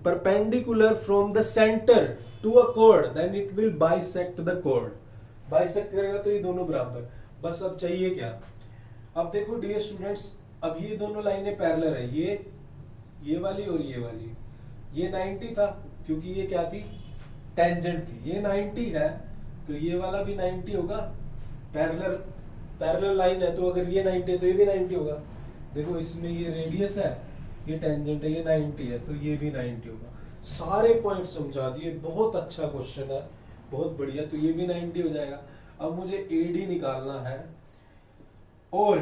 perpendicular from the center to a chord then it will bisect the chord. Bisect करेगा तो ये दोनों बराबर. बस अब चाहिए क्या? अब देखो डियर स्टूडेंट्स, अब ये दोनों लाइनें पैरेलल है, ये वाली और ये वाली. ये 90 था क्योंकि ये क्या थी, टेंजेंट थी. ये 90 है तो ये वाला भी 90 होगा. पैरेलल लाइन है तो अगर ये 90 है तो ये भी 90 होगा. देखो इसमें ये रेडियस है, ये टेंजेंट है, ये 90 है तो ये भी 90 होगा. सारे पॉइंट समझा दिए. बहुत अच्छा क्वेश्चन है, बहुत बढ़िया. तो ये भी 90 हो जाएगा. अब मुझे AD निकालना है और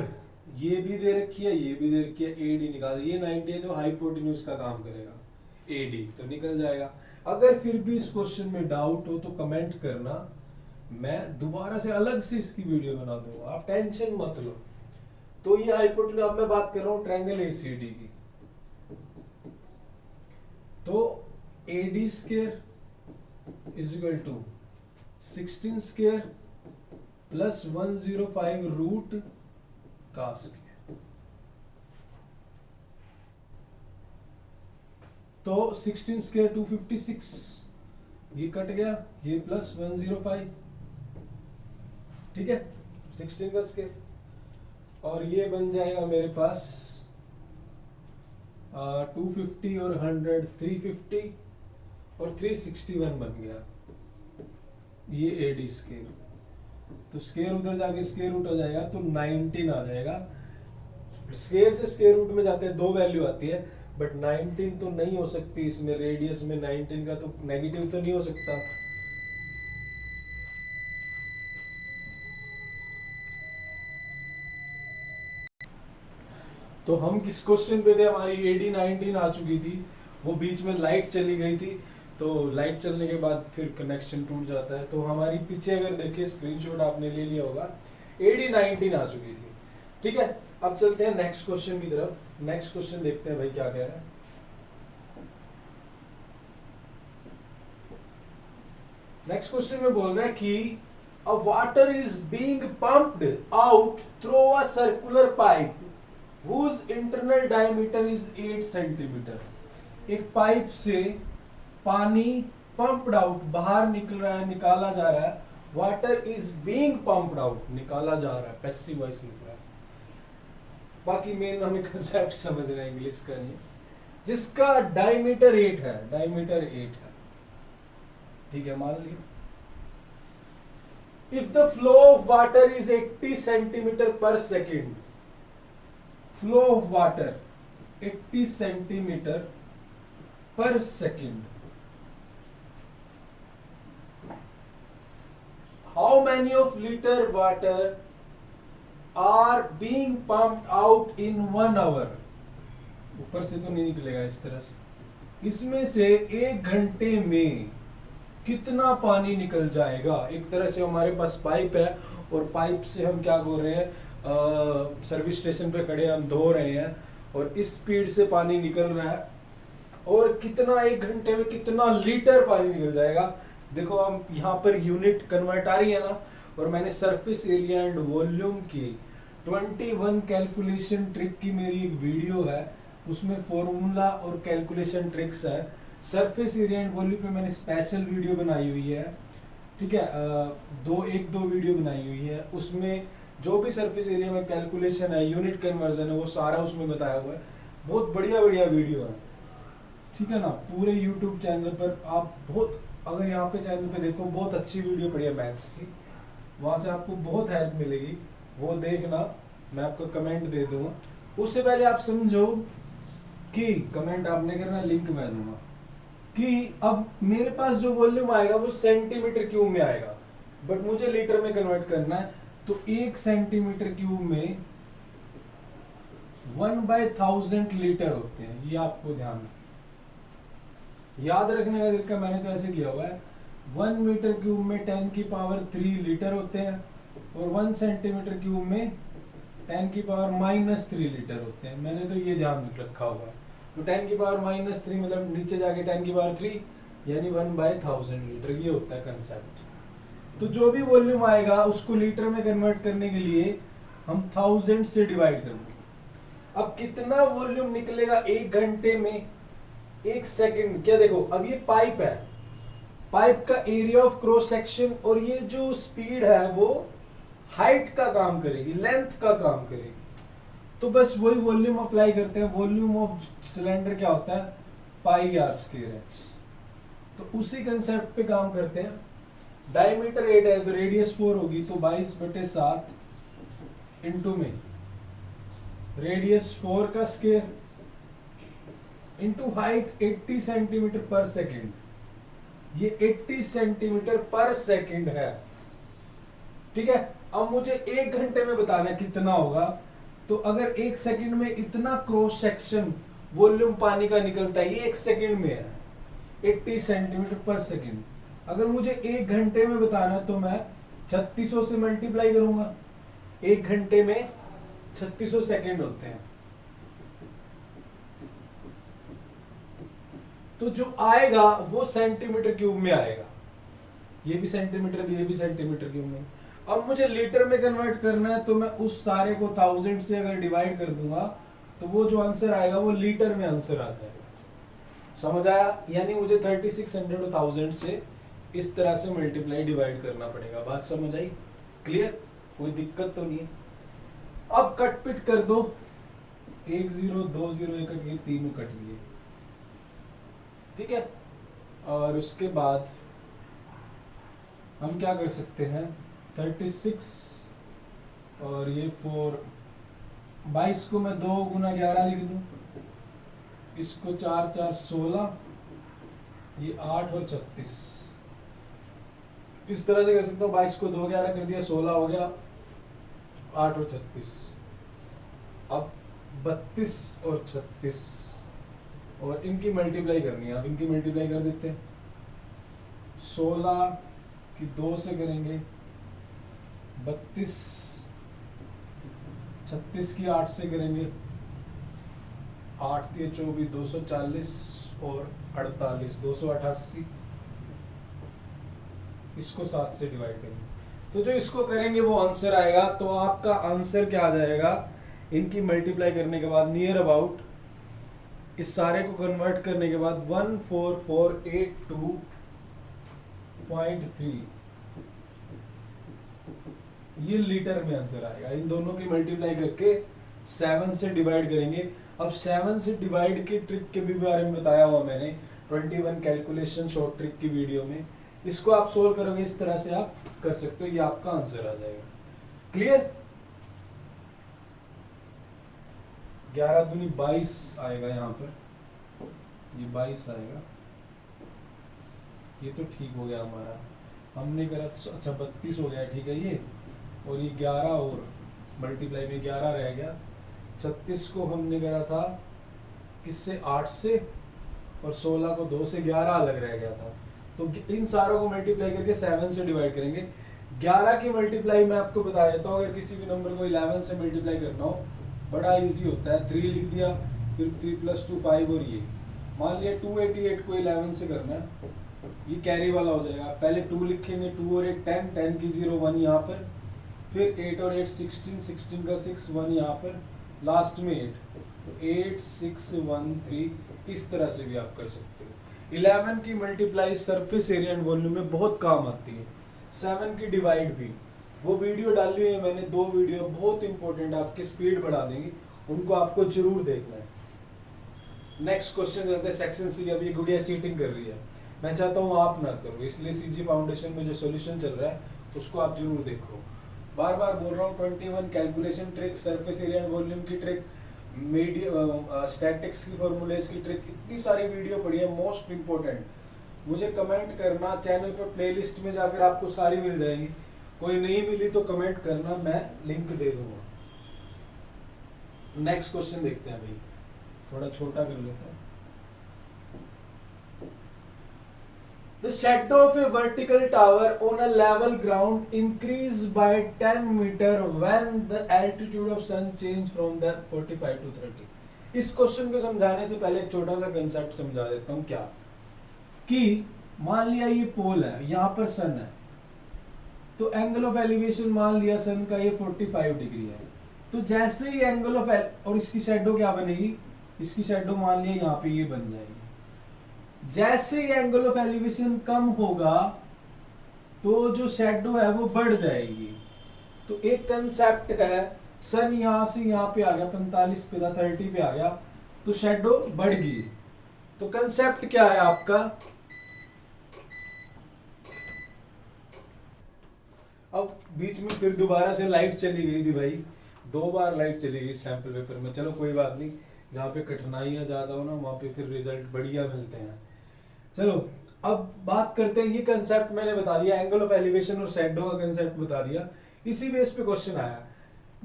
ये भी दे रखी है, ये भी दे रखी है. AD निकाल, ये 90 है तो हाइपोटेन्यूज का काम करेगा. AD तो निकल जाएगा. अगर फिर भी इस क्वेश्चन में डाउट हो तो कमेंट करना, मैं दोबारा से अलग से इसकी वीडियो बना दूंगा. आप टेंशन मत लो. तो ये हाइपोटेन्यूज, अब मैं बात कर रहा हूँ ट्रायंगल ACD की. तो AD square is equal to 16 square plus 105 root का स्क्वायर. तो 16 स्क्वायर 256, ये कट गया, ये प्लस 105, ठीक है, 16 का स्क्वायर. और ये बन जाएगा मेरे पास 250 और 100 350 और 361 बन गया. ये AD स्क्वायर. तो स्क्वायर उधर जाके स्क्वायर रूट हो जाएगा तो 19 आ जाएगा. स्क्वायर से स्क्वायर रूट में जाते हैं दो वैल्यू आती है, बट 19 तो नहीं हो सकती इसमें. रेडियस में 19 का तो नेगेटिव तो नहीं हो सकता. तो हम किस क्वेश्चन पे थे, हमारी AD 19 आ चुकी थी. वो बीच में लाइट चली गई थी, तो लाइट चलने के बाद फिर कनेक्शन टूट जाता है. तो हमारी पीछे अगर देखिए स्क्रीनशॉट आपने ले लिया होगा, AD 19 आ चुकी थी. ठीक है, अब चलते हैं नेक्स्ट क्वेश्चन की तरफ. नेक्स्ट क्वेश्चन देखते हैं भाई क्या कह रहा है. नेक्स्ट क्वेश्चन में बोल रहा है कि अ water is being pumped out through a circular pipe whose internal diameter is 8 centimetre. एक पाइप से पानी पंप्ड आउट, बाहर निकल रहा है, निकाला जा रहा है. Water is being pumped out, निकाला जा रहा है, पैसिव वॉइस निकल रहा है. बाकी मेन हमें कंसेप्ट समझना है, इंग्लिश का नहीं. जिसका डायमीटर 8 है, डायमीटर 8 है, ठीक है, मान लिया. If the flow of water is 80 centimetre per second, flow of water 80 centimetre per second, how many of litre water are being pumped out in 1 hour. ऊपर से तो नहीं निकलेगा इस तरह से. इसमें से 1 घंटे में कितना पानी निकल जाएगा. एक तरह से हमारे पास पाइप है और पाइप से हम क्या कर रहे हैं, सर्विस स्टेशन पे खड़े हम धो रहे हैं और इस स्पीड से पानी निकल रहा है. और कितना 1 घंटे में कितना लीटर पानी निकल जाएगा. देखो हम यहाँ पर यूनिट कन्वर्ट आ रही है ना, और मैंने सरफेस एरिया एंड वॉल्यूम की 21 कैलकुलेशन ट्रिक की मेरी एक वीडियो है, उसमें फॉर्मूला और कैलकुलेशन ट्रिक्स है. सरफेस एरिया एंड वॉल्यूम पे मैंने स्पेशल वीडियो बनाई हुई है, ठीक है, एक दो वीडियो बनाई हुई है. उसमें जो भी सरफेस एरिया में कैलकुलेशन है, यूनिट कन्वर्जन है, वो सारा उसमें बताया हुआ है. बहुत बढ़िया बढ़िया वीडियो है, ठीक है ना. पूरे यूट्यूब चैनल पर आप बहुत, अगर यहाँ पे चैनल पे देखो, बहुत अच्छी वीडियो पड़ी है मैथ्स की, वहाँ से आपको बहुत हेल्प मिलेगी. वो देखना, मैं आपको कमेंट दे दूंगा. उससे पहले आप समझो कि कमेंट आपने करना, लिंक मैं दूंगा, कि अब मेरे पास जो वॉल्यूम आएगा वो सेंटीमीटर क्यूब में आएगा, बट मुझे लीटर में कन्वर्ट करना है. तो 1 सेंटीमीटर क्यूब में 1/1000 लीटर होते हैं. ये आपको ध्यान याद रखने का तरीका मैंने तो ऐसे किया हुआ है. 1 मीटर क्यूब में 10 की पावर 3 लीटर होते हैं और 1 सेंटीमीटर क्यूब में 10 की पावर -3 लीटर होते हैं. मैंने तो ये ध्यान रखा हुआ है. तो 10 की पावर -3 मतलब नीचे जाके 10 की पावर 3 यानी 1/1000 लीटर. ये होता है कंसेप्ट, तो जो भी वॉल्यूम आएगा उसको लीटर में कन्वर्ट करने के लिए हम 1000 से डिवाइड करेंगे। अब कितना वॉल्यूम निकलेगा एक घंटे में, एक सेकंड, क्या देखो अब ये पाइप है, पाइप का एरिया ऑफ क्रॉस सेक्शन और ये जो स्पीड है वो हाइट का काम करेगी, लेंथ का काम करेगी। तो बस वही वॉल्यूम अप्लाई करते हैं। वॉल्यूम ऑफ सिलेंडर क्या होता है, पाई आर स्क्वायर एच। तो उसी कंसेप्ट पे काम करते हैं। डायमीटर 8 है तो रेडियस 4 होगी, तो 22/7 इंटू में रेडियस 4 का square into height 80 centimetre per second. ये 80 सेंटीमीटर पर सेकेंड है, ठीक है। अब मुझे एक घंटे में बताना है कितना होगा। तो अगर एक सेकंड में इतना क्रॉस सेक्शन वॉल्यूम पानी का निकलता है, ये एक सेकंड में है 80 सेंटीमीटर पर सेकंड। अगर मुझे एक घंटे में बताना तो मैं 3600 से मल्टीप्लाई करूंगा। एक घंटे में 3600 सेकंड होते हैं। तो जो आएगा वो सेंटीमीटर क्यूब में आएगा। ये भी सेंटीमीटर भी, ये भी सेंटीमीटर क्यूब में। अब मुझे लीटर में कन्वर्ट करना है तो मैं उस सारे को 1000 से अगर डिवाइड कर दूंगा तो वो जो आंसर आएगा वो लीटर में आंसर आ जाएगा। समझ आया? यानी मुझे 3600 और 1000 से इस तरह से मल्टीप्लाई डिवाइड करना पड़ेगा। बात समझ आई? क्लियर? कोई दिक्कत तो नहीं है। अब कट पिट कर दो, 1 0 2 0 ये कट गए, तीनों कट गए, ठीक है। और उसके बाद हम क्या कर सकते हैं, 36 और ये 4, 22 को मैं 2 गुना 11 लिख दूं, इसको 4 4 16, ये 8 और 36, इस तरह से कर सकता हूँ। 22 को 2 11 कर दिया, 16 हो गया, 8 और 36। अब 32 और 36 और इनकी मल्टीप्लाई करनी है। अब इनकी मल्टीप्लाई कर देते हैं। 16 की 2 से करेंगे, 32, 36 की 8 से करेंगे, 8 3 24, 240 और 48, 288। इसको 7 से डिवाइड करेंगे तो जो इसको करेंगे वो आंसर आएगा। तो आपका आंसर क्या आ जाएगा, इनकी मल्टीप्लाई करने के बाद नियर अबाउट, इस सारे को कन्वर्ट करने के बाद 14482.3 ये लीटर में आंसर आएगा। इन दोनों की मल्टीप्लाई करके 7 से डिवाइड करेंगे। अब 7 से डिवाइड की ट्रिक के भी बारे में बताया हुआ मैंने 21 कैलकुलेशन शॉर्ट ट्रिक की वीडियो में। इसको आप सोल्व करोगे इस तरह से आप कर सकते हो, ये आपका आंसर आ जाएगा। क्लियर? 11 दूनी 22 आएगा, यहाँ पर ये 22 आएगा। ये तो ठीक हो गया हमारा, हमने करा, अच्छा 32 हो गया, ठीक है ये। और ये 11 और मल्टीप्लाई में 11 रह गया। 36 को हमने करा था किससे, 8 से, और 16 को 2 से, 11 अलग रह गया था। तो इन सारों को मल्टीप्लाई करके 7 से डिवाइड करेंगे। 11 की मल्टीप्लाई मैं आपको बता देता हूँ। अगर किसी भी नंबर को 11 से मल्टीप्लाई करना हो बड़ा इजी होता है। 3 लिख दिया, फिर 3 + 2 5, और ये मान लिया 288 को 11 से करना है, ये कैरी वाला हो जाएगा। पहले 2 लिखेंगे, 2 और 8 10, 10 की 0 1 यहाँ पर, फिर 8 और 8 16, 16 का 6 1 यहाँ पर, लास्ट में 8, तो 8 6 1 3। इस तरह से भी आप कर सकते हो। 11 की multiply surface area and volume में बहुत काम आती है। 7 की डिवाइड भी, वो वीडियो डाली हुई है मैंने, 2 वीडियो बहुत इंपॉर्टेंट, आपकी स्पीड बढ़ा देंगी, उनको आपको जरूर देखना है। नेक्स्ट क्वेश्चन चलते हैं सेक्शन सी। अब ये गुड़िया चीटिंग कर रही है, मैं चाहता हूँ आप ना करो, इसलिए सीजी फाउंडेशन में जो सॉल्यूशन चल रहा है उसको आप जरूर देखो। बार बार बोल रहा हूँ, 21 calculation trick, surface area and volume की ट्रिक, मीडिया स्टैटिक्स की फॉर्मूलेस की ट्रिक, इतनी सारी वीडियो पड़ी है। मोस्ट इंपॉर्टेंट मुझे कमेंट करना, चैनल पर प्लेलिस्ट में जाकर आपको सारी मिल जाएंगी। कोई नहीं मिली तो कमेंट करना, मैं लिंक दे दूंगा। नेक्स्ट क्वेश्चन देखते हैं भाई, थोड़ा छोटा कर लेते हैं। The shadow of a vertical tower on a level ground increase by 10 meter when the altitude of sun change from the 45 to 30। इस क्वेश्चन को समझाने से पहले एक छोटा सा कंसेप्ट समझा देता हूँ। क्या कि मान लिया ये पोल है, यहाँ पर सन है, तो एंगल ऑफ एलिवेशन मान लिया सन का ये 45 डिग्री है। तो जैसे ही एंगल ऑफ और इसकी शेडो क्या बनेगी, इसकी शेडो मान लिया यहाँ पे ये बन जाएगी। जैसे ही एंगल ऑफ एलिवेशन कम होगा तो जो शेडो है वो बढ़ जाएगी। तो एक कंसेप्ट है, सन यहां से यहां पे आ गया 45 पे था, 30 पे आ गया तो शेडो बढ़ गई। तो कंसेप्ट क्या है आपका, अब बीच में फिर दोबारा से लाइट चली गई थी भाई, 2 बार लाइट चली गई सैंपल पेपर में। चलो कोई बात नहीं, जहाँ पे कठिनाइयां ज्यादा हो ना वहां पे फिर रिजल्ट बढ़िया मिलते हैं। चलो अब बात करते हैं, ये कंसेप्ट मैंने बता दिया, एंगल ऑफ एलिवेशन और शेडो का कंसेप्ट बता दिया। इसी बेस पे क्वेश्चन आया।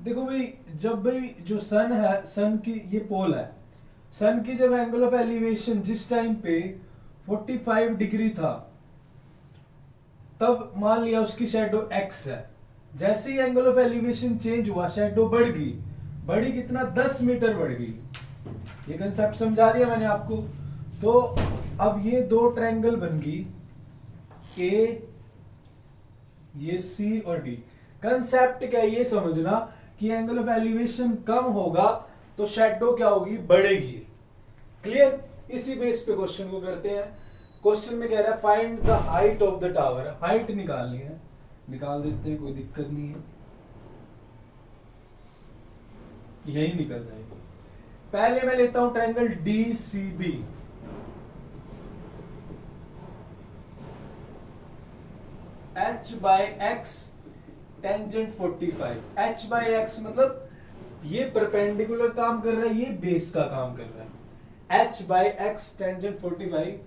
देखो भाई, जब भाई जो सन है, सन की ये पोल है, सन की जब एंगल ऑफ एलिवेशन जिस टाइम पे 45 डिग्री था, तब मान लिया उसकी शेडो x है। जैसे ही एंगल ऑफ एलिवेशन चेंज हुआ, शेडो बढ़ गई, बढ़ी कितना, 10 मीटर बढ़ गई। ये कंसेप्ट समझा दिया मैंने आपको। तो अब ये 2 ट्रायंगल बन गई, ए, ये सी और डी। कंसेप्ट क्या है ये समझना कि एंगल ऑफ एलिवेशन कम होगा तो शेडो क्या होगी, बढ़ेगी। क्लियर। इसी बेस पे क्वेश्चन को करते हैं। क्वेश्चन में कह रहा है find the height of the tower, height निकालनी है, निकाल देते हैं, कोई दिक्कत नहीं है, यही निकल जाएगी। पहले मैं लेता हूं triangle DCB, h by x tangent 45, h by x मतलब ये परपेंडिकुलर काम कर रहा है, ये बेस का काम कर रहा है। h बाय एक्स टेंजेंट 45,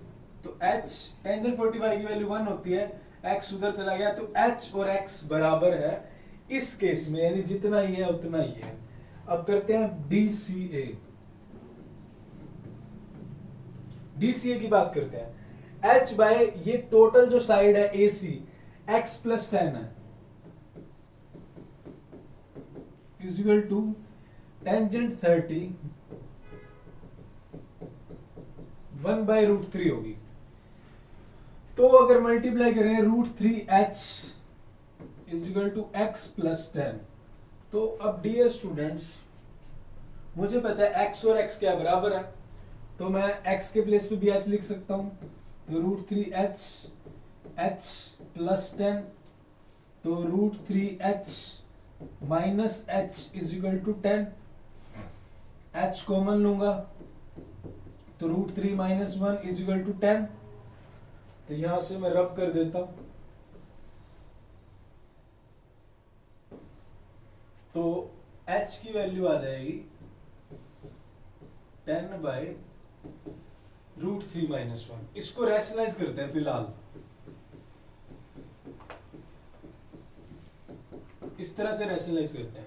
तो h टेंजेंट 45 की वैल्यू 1 होती है, x उधर चला गया तो h और x बराबर है इस केस में, यानी जितना ही है उतना ही है। अब करते हैं DCA, DCA की बात करते हैं। h बाय ये टोटल जो साइड है AC x प्लस 10 है, is equal to tangent 30 1 by √3 होगी। तो अगर मल्टीप्लाई करें √3h is equal to x plus 10, तो अब डियर स्टूडेंट्स मुझे पता है x और x क्या बराबर है, तो मैं x के प्लेस पे भी h लिख सकता हूं, तो √3h h प्लस 10, तो √3h minus h is equal to 10, h common लूंगा तो √3 माइनस 1 इज इक्वल टू 10, तो यहां से मैं रब कर देता हूं, तो h की वैल्यू आ जाएगी 10 बाय √3 माइनस 1। इसको रैशनलाइज करते हैं फिलहाल, इस तरह से रैशनलाइज करते हैं,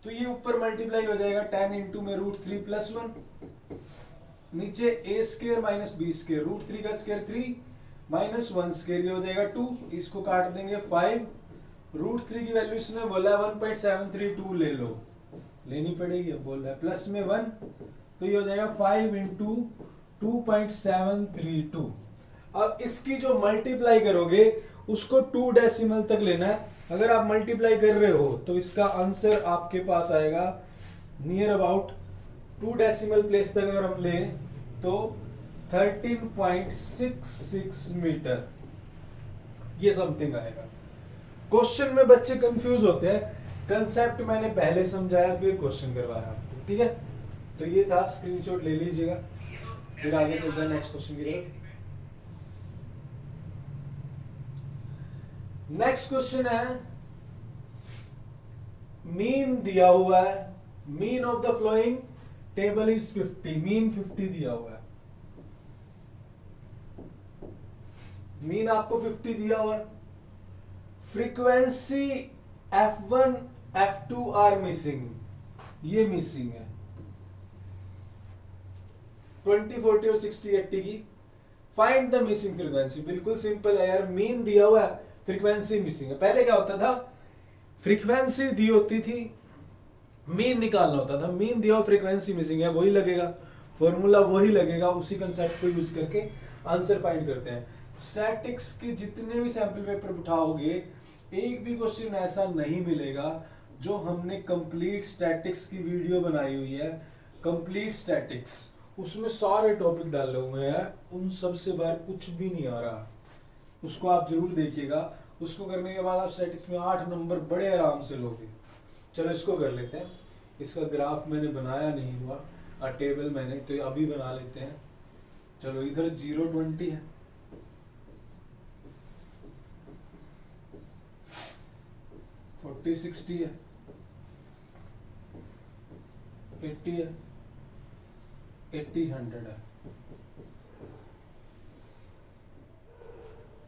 तो ये ऊपर मल्टीप्लाई हो जाएगा 10 इंटू में √3 प्लस 1, नीचे a square minus b square, √3 का स्क्वायर 3 माइनस 1 स्क्वायर, ये हो जाएगा 2, इसको काट देंगे 5, √3 की वैल्यू इसने बोला 1.732 ले लो, लेनी पड़ेगी, अब बोल रहा है प्लस में 1, तो ये हो जाएगा 5 इंटू 2.732। अब इसकी जो मल्टीप्लाई करोगे उसको 2 डेसिमल तक लेना है। अगर आप मल्टीप्लाई कर रहे हो तो इसका आंसर आपके पास आएगा नियर अबाउट 2 डेसिमल प्लेस तक अगर हम लें तो 13.66 मीटर, ये समथिंग आएगा। क्वेश्चन में बच्चे कंफ्यूज होते हैं, कंसेप्ट मैंने पहले समझाया फिर क्वेश्चन करवाया आपको, ठीक है। तो ये था, स्क्रीनशॉट ले लीजिएगा, फिर आगे चलते हैं नेक्स्ट क्वेश्चन की तरफ। नेक्स्ट क्वेश्चन है, मीन दिया हुआ है, mean of the following table is 50, mean 50 दिया हुआ है, मीन आपको 50 दिया हुआ है, frequency f1 f2 are missing, ये मिसिंग है 20 40 और 60 80 की। फाइंड द मिसिंग फ्रीक्वेंसी, बिल्कुल सिंपल है यार, मीन दिया हुआ है, फ्रीक्वेंसी मिसिंग है। पहले क्या होता था, फ्रीक्वेंसी दी होती थी, मीन निकालना होता था, मीन दिया, फ्रीक्वेंसी मिसिंग है, वही लगेगा, फॉर्मूला वही लगेगा, उसी कंसेप्ट को यूज करके आंसर फाइंड करते हैं। स्टैटिक्स के जितने भी सैंपल पेपर उठाओगे एक भी क्वेश्चन ऐसा नहीं मिलेगा जो हमने कंप्लीट स्टैटिक्स की वीडियो बनाई हुई है, कंप्लीट स्टैटिक्स, उसमें सारे टॉपिक डाले हुए हैं, उन सब से बाहर कुछ भी नहीं आ रहा। उसको आप जरूर देखिएगा। उसको करने के बाद आप स्टैटिक्स में 8 नंबर बड़े आराम से लोगे। चलो इसको कर लेते हैं। इसका ग्राफ मैंने बनाया नहीं हुआ, टेबल मैंने, तो अभी बना लेते हैं। चलो इधर 0-20 है, 40-60 है, 80 है, 80-100 है।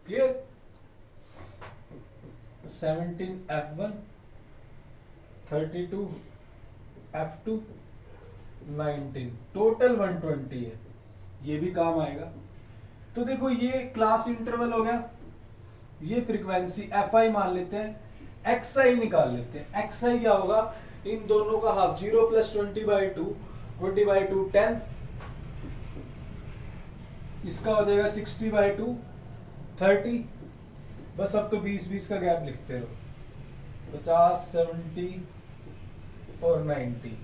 क्लियर? 17 F1, 32 F2, 19, टोटल 120 है। ये भी काम आएगा। तो देखो ये क्लास इंटरवल हो गया, ये फ्रीक्वेंसी Fi मान लेते हैं, Xi निकाल लेते हैं। Xi क्या होगा, इन दोनों का हाफ, 0 + 20/2, 20/2 10, इसका हो जाएगा 60/2 30। बस अब तो 20-20 का गैप लिखते रहो, 50, 70 और 90।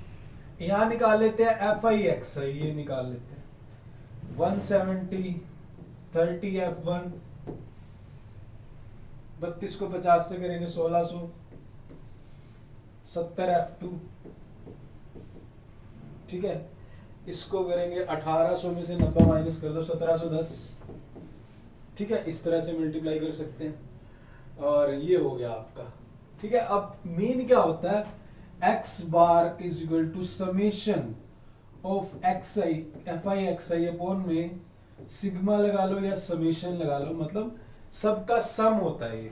यहां निकाल लेते हैं FI Xi, ये निकाल लेते हैं 170, 30 F1, 32 को 50 से करेंगे 1600, 70 F2, ठीक है। इसको करेंगे 1800 में से 90 माइनस कर दो, 1710, ठीक है। इस तरह से मल्टीप्लाई कर सकते हैं और ये हो गया आपका, ठीक है। अब मेन क्या होता है, x bar is equal to summation of xi fi xi upon में सिग्मा लगा लो या समेशन लगा लो, मतलब सबका सम होता है ये।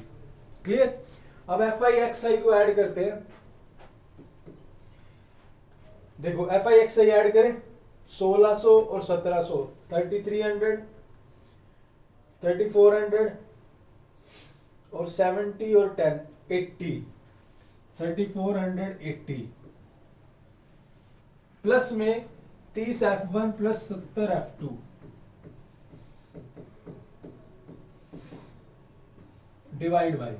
क्लियर? अब fi xi को ऐड करते हैं। देखो fi xi ऐड करें, 1600 और 1700, 3300, 3400 और 70 और 10, 80, 3480 प्लस में 30 F1 plus 70 F2, divide by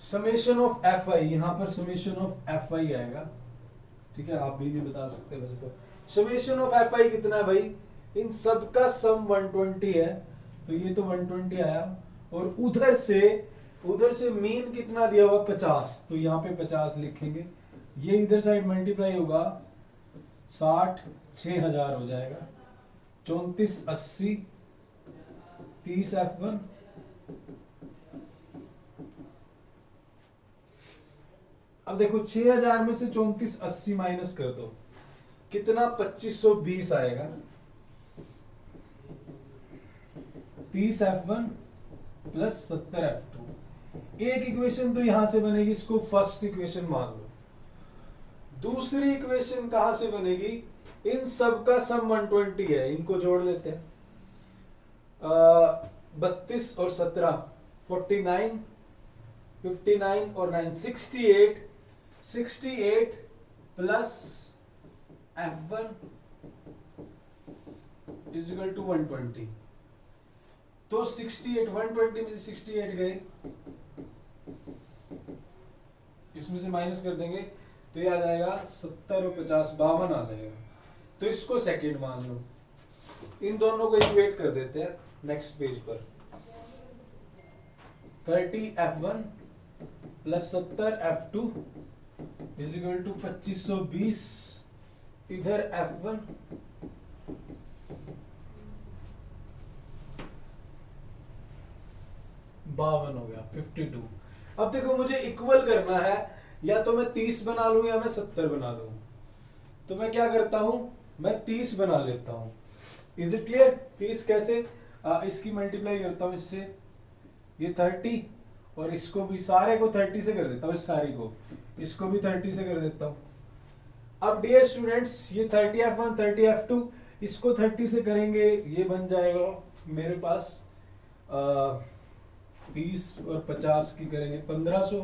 summation of Fi। यहां पर समेशन ऑफ Fi आएगा, ठीक है। आप भी बता सकते हैं वैसे तो। समेशन ऑफ Fi कितना है भाई, इन सब का सम 120 है, तो ये तो 120 आया। और उधर से मीन कितना दिया हुआ 50, तो यहाँ पे 50 लिखेंगे। ये इधर साइड मल्टीप्लाई होगा 60, 6000 हो जाएगा, 3480, 30 F1, अब देखो 6000 में से 3480 माइनस कर दो, कितना 2520 आएगा। 30 F1 प्लस 70 F2। एक इक्वेशन तो यहां से बनेगी, इसको फर्स्ट इक्वेशन मान लो। दूसरी इक्वेशन कहां से बनेगी, इन सब का सम 120 है, इनको जोड़ लेते हैं। 32 और 17 49, 59 और 9 68, 68 plus F1 is equal to 120। तो 68, 120 में से 68 गए, इसमें से माइनस कर देंगे तो ये आ जाएगा 70 और 50, 52 आ जाएगा। तो इसको सेकंड मान लो। इन दोनों को इक्वेट कर देते हैं नेक्स्ट पेज पर। 30 F1 plus 70 F2 is equal to 2520, इधर F1 52 हो गया, 52। अब देखो मुझे इक्वल करना है, या तो मैं 30 बना लूं या मैं 70 बना लूं। तो मैं क्या करता हूं, मैं 30 बना लेता हूं। Is it clear? 30 कैसे, इसकी मल्टीप्लाई करता हूं इससे, ये 30 और इसको भी सारे को 30 से कर देता हूं, इस सारी को, इसको भी 30 से कर देता हूं। अब डियर स्टूडेंट्स, ये 30 F1 30 F2 इसको 30 से करेंगे, ये बन जाएगा मेरे पास 30 और 50 की करेंगे 1500,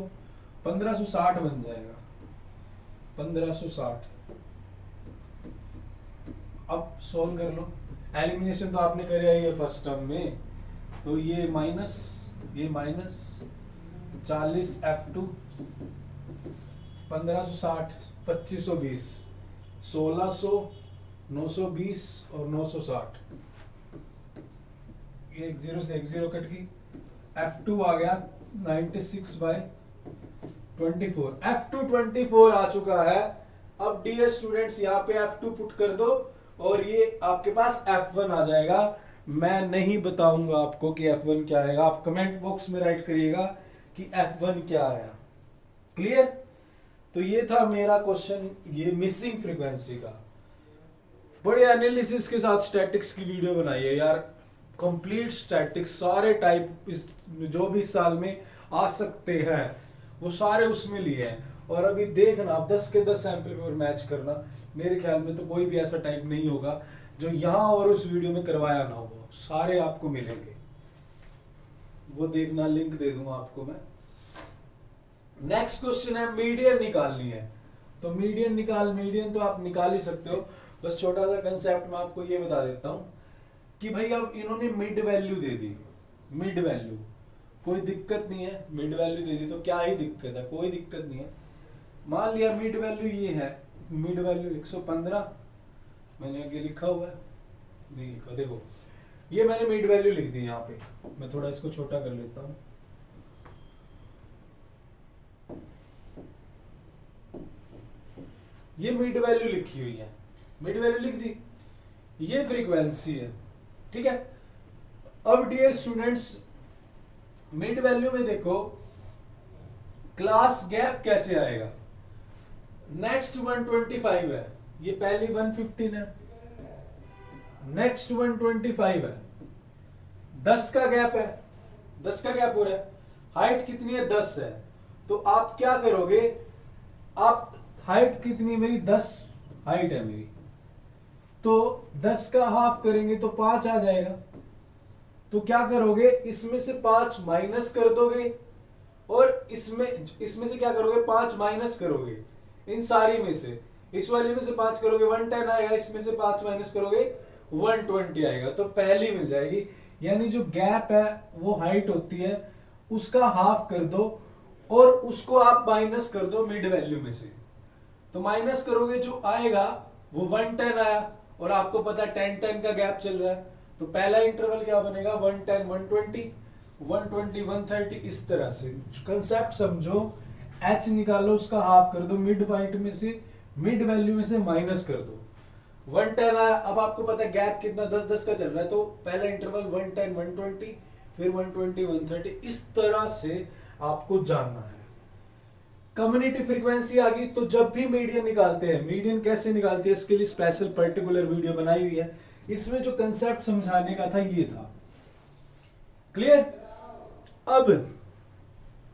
1560 बन जाएगा, 1560। अब सॉल्व कर लो। एलिमिनेशन तो आपने करे ही है फर्स्ट टर्म में, तो ये माइनस ये माइनस 40 F2, 1560, 2520, 1600, 920 और 960। ये एक जीरो से एक जीरो कट गई। F2 आ गया 96/24। F2 24 आ चुका है। अब डियर स्टूडेंट्स यहाँ पे F2 पुट कर दो और ये आपके पास F1 आ जाएगा। मैं नहीं बताऊंगा आपको कि F1 क्या आएगा, आप कमेंट बॉक्स में राइट करिएगा कि F1 क्या आया। क्लियर? तो ये था मेरा क्वेश्चन, ये मिसिंग फ्रीक्वेंसी का। बड़े एनालिसिस के साथ स्टैटिक्स की वीडियो बनाई है यार, कंप्लीट स्टैटिक्स, सारे टाइप जो भी साल में आ सकते हैं वो सारे उसमें लिए हैं। और अभी देखना आप 10 के 10 सैंपल पेपर मैच करना, मेरे ख्याल में तो कोई भी ऐसा टाइप नहीं होगा जो यहाँ और उस वीडियो में करवाया ना हो, सारे आपको मिलेंगे। वो देखना, लिंक दे दूंगा आपको मैं। नेक्स्ट क्वेश्चन है मीडियन निकालनी है। तो मीडियन तो आप निकाल ही सकते हो। बस छोटा सा कंसेप्ट मैं आपको ये बता देता हूं कि भाई अब इन्होंने मिड वैल्यू दे दी। मिड वैल्यू कोई दिक्कत नहीं है, मिड वैल्यू दे दी तो क्या ही दिक्कत है, कोई दिक्कत नहीं है। मान लिया मिड वैल्यू ये है, मिड वैल्यू 115, मैंने आगे लिखा हुआ है, नहीं लिखा, देखो ये मैंने मिड वैल्यू लिख दी। यहाँ पे मैं थोड़ा इसको छोटा कर लेता हूं। ये मिड वैल्यू लिखी हुई है, मिड वैल्यू लिख दी, ये फ्रीक्वेंसी है, ठीक है। अब डियर स्टूडेंट्स मिड वैल्यू में देखो क्लास गैप कैसे आएगा। नेक्स्ट 125 है, ये पहली 115 है, नेक्स्ट 125 है, 10 का गैप है, 10 का गैप हो रहा है। हाइट कितनी है? 10 है। तो आप क्या करोगे, आप हाइट कितनी, मेरी 10 हाइट है मेरी, तो 10 का हाफ करेंगे तो 5 आ जाएगा। तो क्या करोगे, इसमें से 5 माइनस कर दोगे और इसमें से क्या करोगे, 5 माइनस करोगे इन सारी में से, इस वाले में से 5 करोगे 110 आएगा, इसमें से 5 माइनस करोगे 120 आएगा, तो पहली मिल जाएगी। यानी जो गैप है वो हाइट होती है, उसका हाफ कर दो और उसको आप माइनस कर दो मिड वैल्यू में से। तो माइनस करोगे जो आएगा वो 110 आया और आपको पता है 10-10 का गैप चल रहा है। तो पहला इंटरवल क्या बनेगा, 110 120 120 130, इस तरह से कंसेप्ट समझो। एच निकालो, उसका हाफ कर दो, मिड पॉइंट में से, मिड वैल्यू में से माइनस कर दो, 110 आया। अब आपको पता है गैप कितना 10-10 का चल रहा है, तो पहला इंटरवल 110 120, फिर 120 130, इस तरह से आपको जानना है। कम्युनिटी फ्रीक्वेंसी आ गई, तो जब भी मीडियन निकालते हैं, मीडियन कैसे निकालते हैं इसके लिए स्पेशल पर्टिकुलर वीडियो बनाई हुई है। इसमें जो कंसेप्ट समझाने का था ये था। क्लियर? अब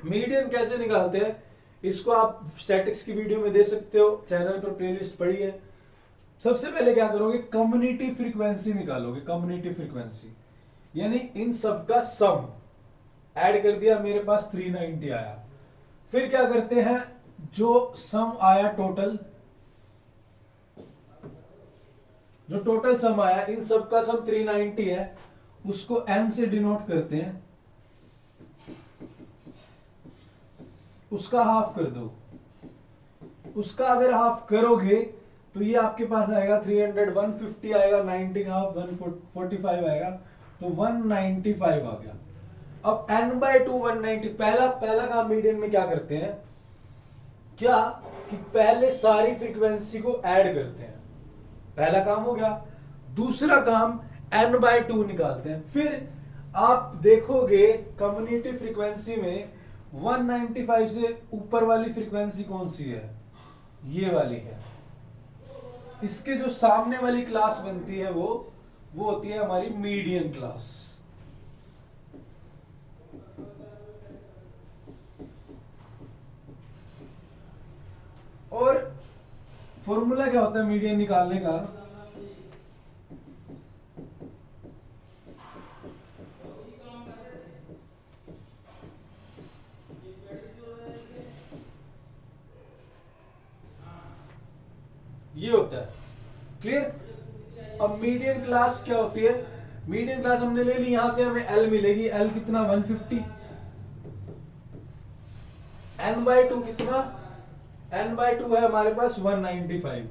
मीडियन कैसे निकालते हैं इसको आप स्टैटिक्स की वीडियो में दे सकते हो, चैनल पर प्लेलिस्ट पड़ी है। सबसे पहले क्या करोगे, कम्युनिटी फ्रीक्वेंसी निकालोगे। कम्युनिटी फ्रीक्वेंसी यानी इन सब का सम ऐड कर दिया, मेरे पास 390 आया। फिर क्या करते हैं, जो सम आया टोटल, जो टोटल सम आया, इन सब का सम 390 है, उसको n से डिनोट करते हैं, उसका हाफ कर दो। उसका अगर हाफ करोगे तो ये आपके पास आएगा 300, 150 आएगा, 90 का हाफ 145 आएगा, तो 195 आ गया। अब n/2 190, पहला काम मीडियन में क्या करते हैं, क्या कि पहले सारी फ्रीक्वेंसी को ऐड करते हैं, पहला काम हो गया। दूसरा काम n/2 निकालते हैं। फिर आप देखोगे कम्युनिटी फ्रीक्वेंसी में 195 से ऊपर वाली फ्रीक्वेंसी कौन सी है, ये वाली है। इसके जो सामने वाली क्लास बनती है वो होती है हमारी मीडियन क्लास। और फॉर्मूला क्या होता है मीडियन निकालने का, ये होता है। क्लियर? अब मीडियन क्लास क्या होती है, मीडियन क्लास हमने ले ली, यहां से हमें एल मिलेगी, एल कितना 150, n/2 कितना, n/2 है हमारे पास 195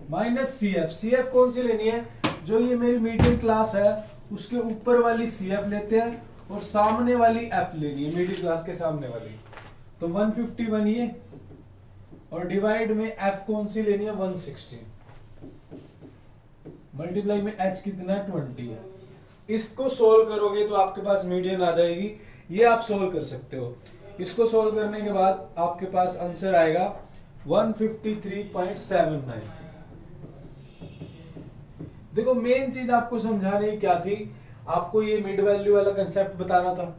माइनस CF कौन सी लेनी है, जो ये मेरी मिडिल क्लास है उसके ऊपर वाली CF लेते हैं और सामने वाली F लेनी है, मिडिल क्लास के सामने वाली। तो 151 ये, और डिवाइड में F कौन सी लेनी है 160, मल्टीप्लाई में H कितना है 20 है। इसको सोल्व करोगे तो आपके पास मीडियन आ जाएगी, ये आप सोल्व कर सकते हो। इसको सोल्व करने के बाद आपके पास आंसर आएगा 153.79। देखो मेन चीज आपको समझाने की क्या थी, आपको ये मिड वैल्यू वाला कंसेप्ट बताना था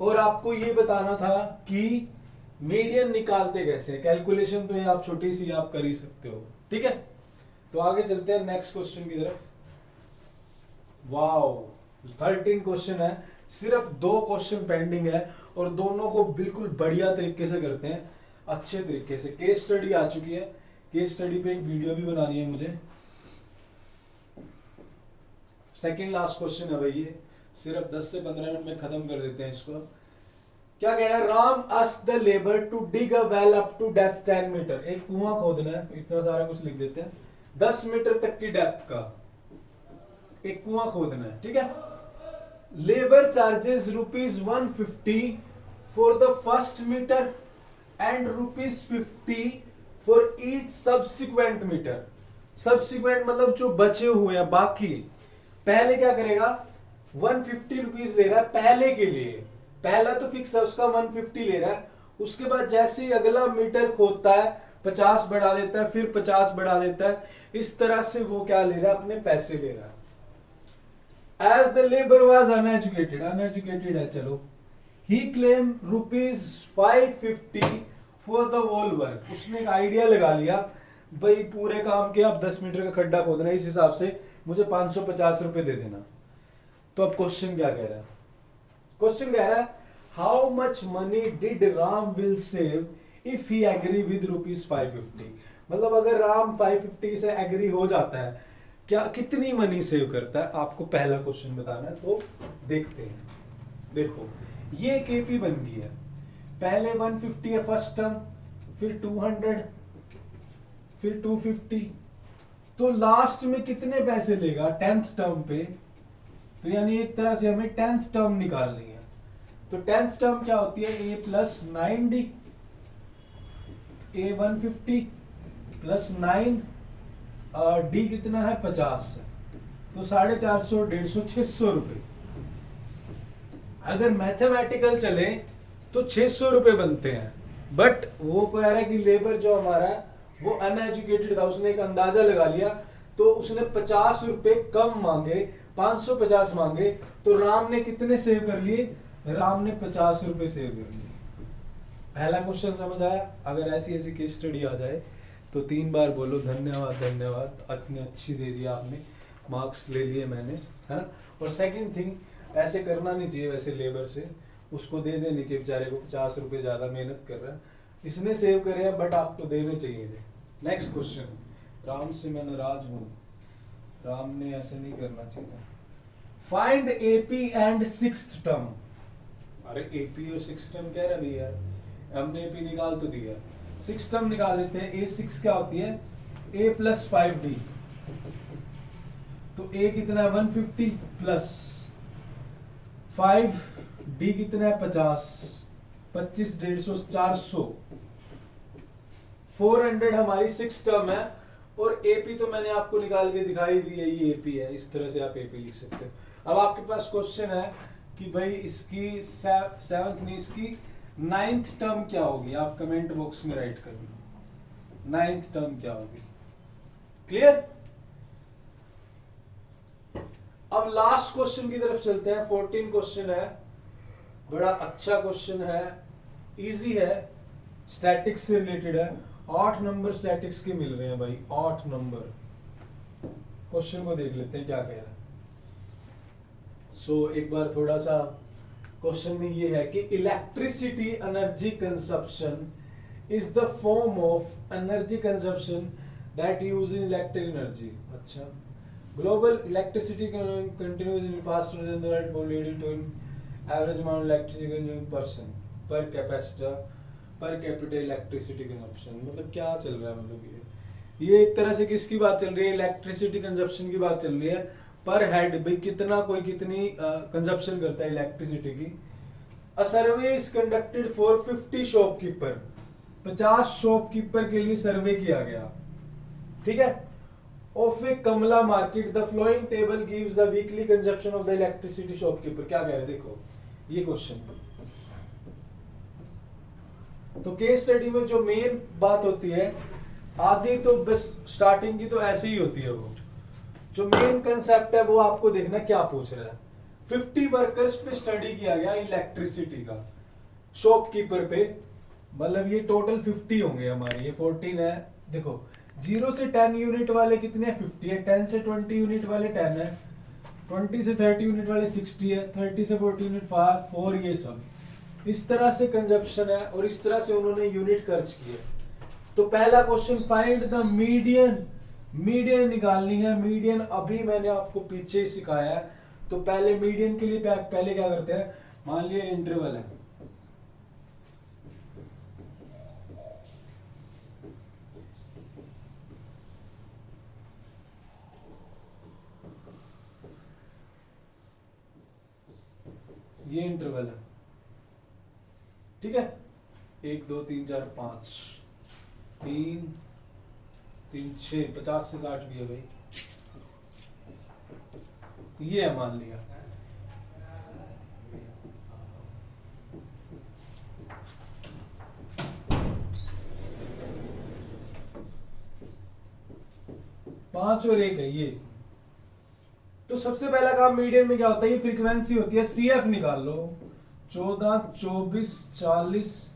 और आपको ये बताना था कि मीडियन निकालते कैसे। कैलकुलेशन तो ये आप छोटी सी आप कर ही सकते हो, ठीक है। तो आगे चलते हैं नेक्स्ट क्वेश्चन की तरफ। वाओ 13 क्वेश्चन है, सिर्फ 2 क्वेश्चन पेंडिंग है और दोनों को बिल्कुल बढ़िया तरीके से करते हैं, अच्छे तरीके से। केस स्टडी आ चुकी है, केस स्टडी पे एक वीडियो भी बनानी है मुझे। सेकंड लास्ट क्वेश्चन है भाई, ये सिर्फ 10 से 15 मिनट में खत्म कर देते हैं इसको। क्या कह रहा है, Ram asked the labour to dig a well up to depth 10 metre. एक कुआं खोदना है, इतना सारा कुछ लिख देते हैं, 10 मीटर तक की डेप्थ का एक कुआं खोदना है, ठीक है। Labour charges ₹150 for the first metre and ₹50 for each subsequent metre. Subsequent मतलब जो बचे हुए हैं बाकी। पहले क्या करेगा, 150 रुपीज ले रहा है पहले के लिए, पहला तो फिक्स है उसका 150 ले रहा है। उसके बाद जैसे ही अगला मीटर खोदता है 50 बढ़ा देता है, फिर 50 बढ़ा देता है, इस तरह से वो क्या ले रहा है, अपने पैसे ले रहा है। As the labor was uneducated है चलो, he claimed ₹550 for the whole work। उसने एक आइडिया लगा लिया, भाई पूरे काम के आप 10 मीटर का खड्डा खोदना है, इस हिसाब से मुझे 550 रुपए दे देना। तो अब क्वेश्चन क्या कह रहा है, क्वेश्चन कह रहा है how much money did Ram will save if he agree with ₹550। मतलब अगर राम 550 से एग्री हो जाता है, क्या कितनी मनी सेव करता है, आपको पहला क्वेश्चन बताना है। तो देखते हैं, देखो ये केपी बन गई है, पहले 150 है फर्स्ट टर्म, फिर 200, फिर 250, तो लास्ट में कितने पैसे लेगा 10th टर्म पे। तो यानी एक तरह से हमें 10th टर्म निकालनी है। तो 10th टर्म क्या होती है, a + 9d, a 150 + 9 डी कितना है 50, तो 450, 150, 600 रुपए। अगर मैथमेटिकल चले तो 600 रुपए बनते हैं, बट वो कह रहा है कि लेबर जो हमारा है वो अनएजुकेटेड था, उसने एक अंदाजा लगा लिया, तो उसने 50 रुपए कम मांगे, 550 मांगे। तो राम ने कितने सेव कर लिए, राम ने 50 रुपए सेव कर लिए। पहला क्वेश्चन समझ आया। अगर ऐसी ऐसी केस स्टडी आ जाए तो 3 बार बोलो धन्यवाद धन्यवाद, इतनी अच्छी दे दिया आपने, मार्क्स ले लिए मैंने, है ना। और सेकंड थिंग, ऐसे करना नहीं चाहिए वैसे लेबर से, उसको दे देनी चाहिए बेचारे को, 50 रुपए ज्यादा मेहनत कर रहा है, इसने सेव करे हैं बट आपको देने चाहिए थे। नेक्स्ट क्वेश्चन, राम से मैं नाराज हूं, राम ने ऐसे नहीं करना चाहिए था। Find AP and 6th term. अरे एपी और 6th टर्म कह रहा है भैया, हमने एपी निकाल तो दिया, 6th टर्म निकाल देते हैं। A6 क्या होती है, a + 5d, तो a कितना है 150 प्लस 5d कितना है 50, 25, 150, 400, 400 हमारी 6th टर्म है। और एपी तो मैंने आपको निकाल के दिखाई दी है, ये एपी है, इस तरह से आप एपी लिख सकते हो। अब आपके पास क्वेश्चन है कि भाई इसकी 7th नहीं, इसकी 9th टर्म क्या होगी, आप कमेंट बॉक्स में राइट करना 9th टर्म क्या होगी। क्लियर। अब लास्ट क्वेश्चन की तरफ चलते हैं। 14 क्वेश्चन है, बड़ा अच्छा क्वेश्चन है, इजी है, स्टैटिक्स से रिलेटेड है। 8 नंबर स्टैटिक्स के मिल रहे हैं भाई, 8 नंबर। क्वेश्चन को देख लेते हैं क्या कह रहा है। एक बार थोड़ा सा क्वेश्चन में ये है कि electricity energy consumption is the form of energy consumption that use in electric energy. अच्छा, global electricity continues in faster than the world population to average amount electricity consume person per capacitor per capital electricity consumption, मतलब क्या चल रहा है, मतलब ये एक तरह से किसकी बात चल रही है, इलेक्ट्रिसिटी कंजप्शन की बात चल रही है पर हेड, भाई कितना कोई कितनी कंजप्शन करता है इलेक्ट्रिसिटी की। A survey is conducted for 50 shopkeeper, 50 shopkeeper के लिए सर्वे किया गया, ठीक है। Of a Kamla market the following table gives the weekly consumption of the electricity shopkeeper, क्या कह रहे हैं देखो ये क्वेश्चन। तो केस स्टडी में जो मेन बात होती है, आधी तो बस स्टार्टिंग की तो ऐसे ही होती है, वो जो मेन कंसेप्ट है वो आपको देखना क्या पूछ रहा है। 50 वर्कर्स पे स्टडी किया गया इलेक्ट्रिसिटी का, शॉपकीपर पे, मतलब ये टोटल 50 होंगे हमारे, ये 14 है। देखो 0 से 10 यूनिट वाले कितने 50 है, 10 से 20 यूनिट वाले 10 है, 20 से 30 यूनिट वाले 60 है, 30 से 40 यूनिट 4, ये सब इस तरह से कंजप्शन है और इस तरह से उन्होंने यूनिट खर्च किए। तो पहला question, find the median, median निकालनी है। मीडियन अभी मैंने आपको पीछे ही सिखाया है। तो पहले मीडियन के लिए पहले क्या करते हैं, मान लिया इंटरवल है, ये इंटरवल है, ठीक है, 1 2 3 4 5 3 3 6 50 से 60 भी है भाई, ये है मान लिया। पांच और एक है ये। तो सबसे पहला काम मीडियन में क्या होता है, ये फ्रीक्वेंसी होती है, सीएफ निकाल लो। 14 24 40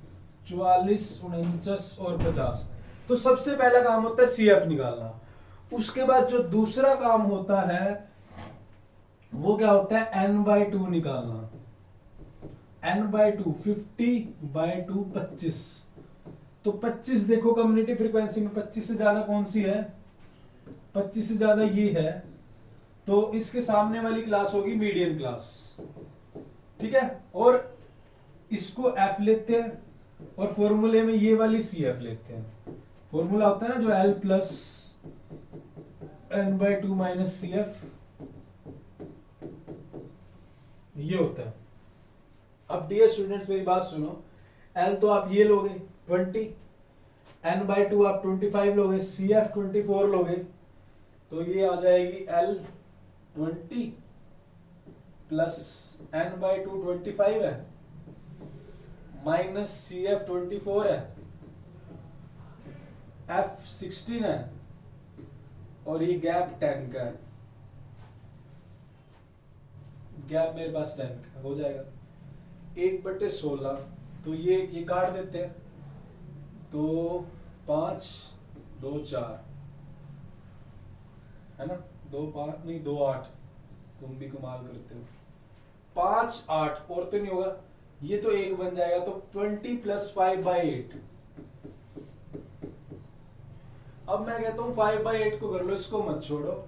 44 49 और 50। तो सबसे पहला काम होता है सीएफ निकालना। उसके बाद जो दूसरा काम होता है वो क्या होता है, n/2 निकालना। n/2 50/2 25। तो 25 देखो कम्युनिटी फ्रीक्वेंसी में 25 से ज्यादा कौन सी है, 25 से ज्यादा ये है, तो इसके सामने वाली क्लास होगी मीडियन क्लास, ठीक है। और इसको एफ लेते हैं और फॉर्मूले में ये वाली सी एफ लेते हैं। फॉर्मूला होता है ना जो L plus n/2 minus C F, ये होता है। अब डियर स्टूडेंट्स मेरी बात सुनो, एल तो आप ये लोगे 20, n/2 आप 25 लोगे, सी एफ 24 लोगे, तो ये आ जाएगी एल 20 प्लस n/2 25 है माइनस सी एफ 24 है, एफ 16 है और ये गैप 10 का है, गैप मेरे पास 10 का हो जाएगा 1/16। तो ये काट देते हैं, तो 5 2 4 है ना, 2 5 नहीं 2 8, तुम भी कमाल करते हो, 5 8 और तो नहीं होगा, ये तो 1 बन जाएगा, तो 20 प्लस 5/8। अब मैं कहता हूं 5/8 को कर लो, इसको मत छोड़ो,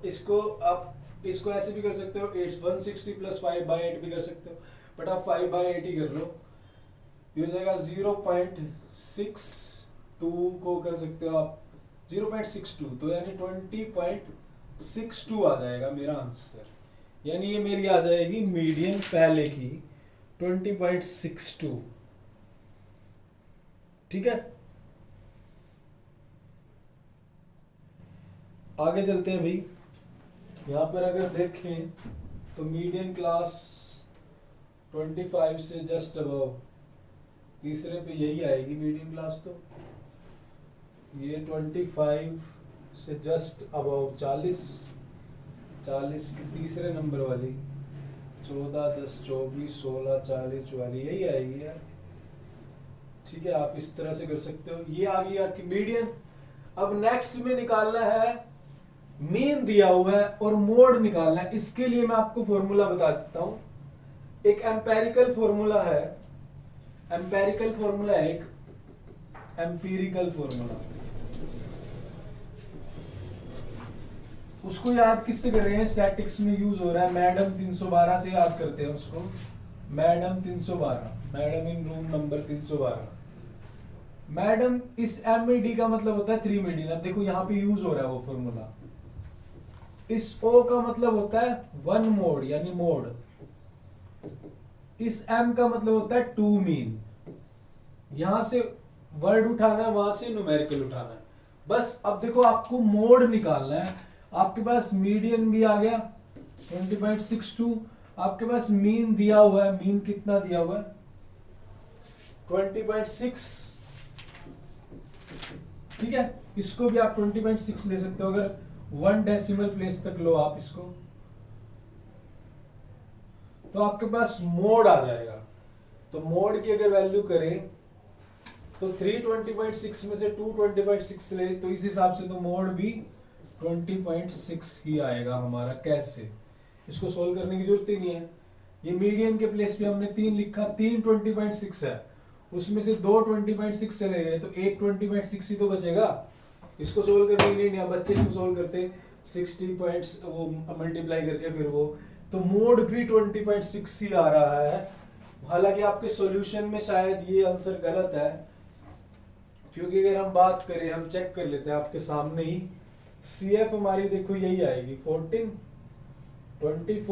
इसको आप इसको ऐसे भी कर सकते हो, 160 प्लस 5/8 भी कर सकते हो, बट आप 5/8 ही कर लो, ये हो जाएगा 0.62 को कर सकते हो आप 0.62, तो यानी 20.62 आ जाएगा मेरा आंसर, यानी ये मेरी आ जाएगी मीडियन पहले की 20.62, ठीक है। आगे चलते हैं भाई, यहाँ पर अगर देखें तो मीडियन क्लास 25 से जस्ट अबव, तीसरे पे यही आएगी मीडियन क्लास, तो ये 25 से जस्ट अबव 40 की तीसरे नंबर वाली 14 10 24 16 40 44 यही आएगी यार, ठीक है। आप इस तरह से कर सकते हो, ये आ गई आपकी मीडियन। अब नेक्स्ट में निकालना है, मीन दिया हुआ है और मोड निकालना है। इसके लिए मैं आपको फॉर्मूला बता देता हूं, एक एम्पेरिकल फॉर्मूला है, एम्पेरिकल फॉर्मूला है एक एम्पीरिकल फॉर्मूला, उसको याद किससे कर रहे हैं, स्टैटिक्स में यूज हो रहा है, मैडम 312 से याद करते हैं उसको, madam 312, madam in room number 312। Madam इस एम में डी का मतलब होता है 3 मीडियन। अब देखो यहाँ पे यूज हो रहा है वो फॉर्मूला। इस ओ का मतलब होता है 1 मोड यानी मोड। इस एम का मतलब होता है 2 मीन। यहां से वर्ड उठाना है, वहां से न्यूमेरिकल उठाना है। बस अब देखो आपको मोड निकालना है। आपके पास मीडियन भी आ गया 20.62। आपके पास मीन दिया हुआ है, मीन कितना दिया हुआ है 20.6। ठीक है, इसको भी आप 20.6 ले सकते हो अगर 1 डेसिमल प्लेस तक लो आप इसको, तो आपके पास मोड आ जाएगा। तो मोड की अगर वैल्यू करें तो 3 20.6 में से 2 20.6 ले, तो इस हिसाब से तो मोड भी 20.6 ही आएगा हमारा। कैसे, इसको सोल्व करने की जरूरत ही नहीं है। ये मीडियन के प्लेस पे हमने 3 लिखा, 3 20.6 है, उसमें से 2 20.6 चले गए तो 1 20.6 ही तो बचेगा। इसको सोल्व करने के लिए बच्चे इसको सोल्व करते 60 पॉइंट्स वो मल्टीप्लाई करके फिर वो, तो मोड भी 20.6 ही आ रहा है। हालांकि आपके सॉल्यूशन में शायद ये आंसर गलत है, क्योंकि अगर हम बात करें, हम चेक कर लेते हैं आपके सामने ही, CF हमारी देखो यही आएगी 14 24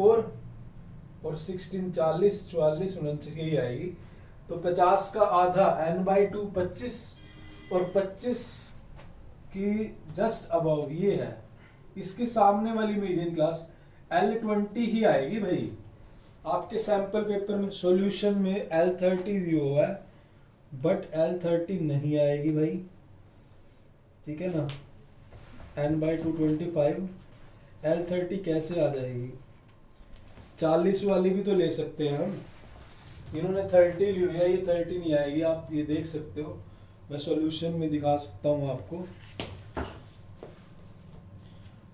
और 16 40 44 49 यही आएगी। तो 50 का आधा n/2 25 और 25 की जस्ट अबव ये है। इसके सामने वाली मीडियन क्लास L20 ही आएगी भाई। आपके सैंपल पेपर में सॉल्यूशन में L30 दिया हुआ है, बट L30 नहीं आएगी भाई। ठीक है ना, n/2 25, L30 कैसे आ जाएगी? 40 वाली भी तो ले सकते हैं हम। इन्होंने 30 ली हुई है, ये 30 नहीं आएगी। आप ये देख सकते हो, मैं सॉल्यूशन में दिखा सकता हूँ आपको।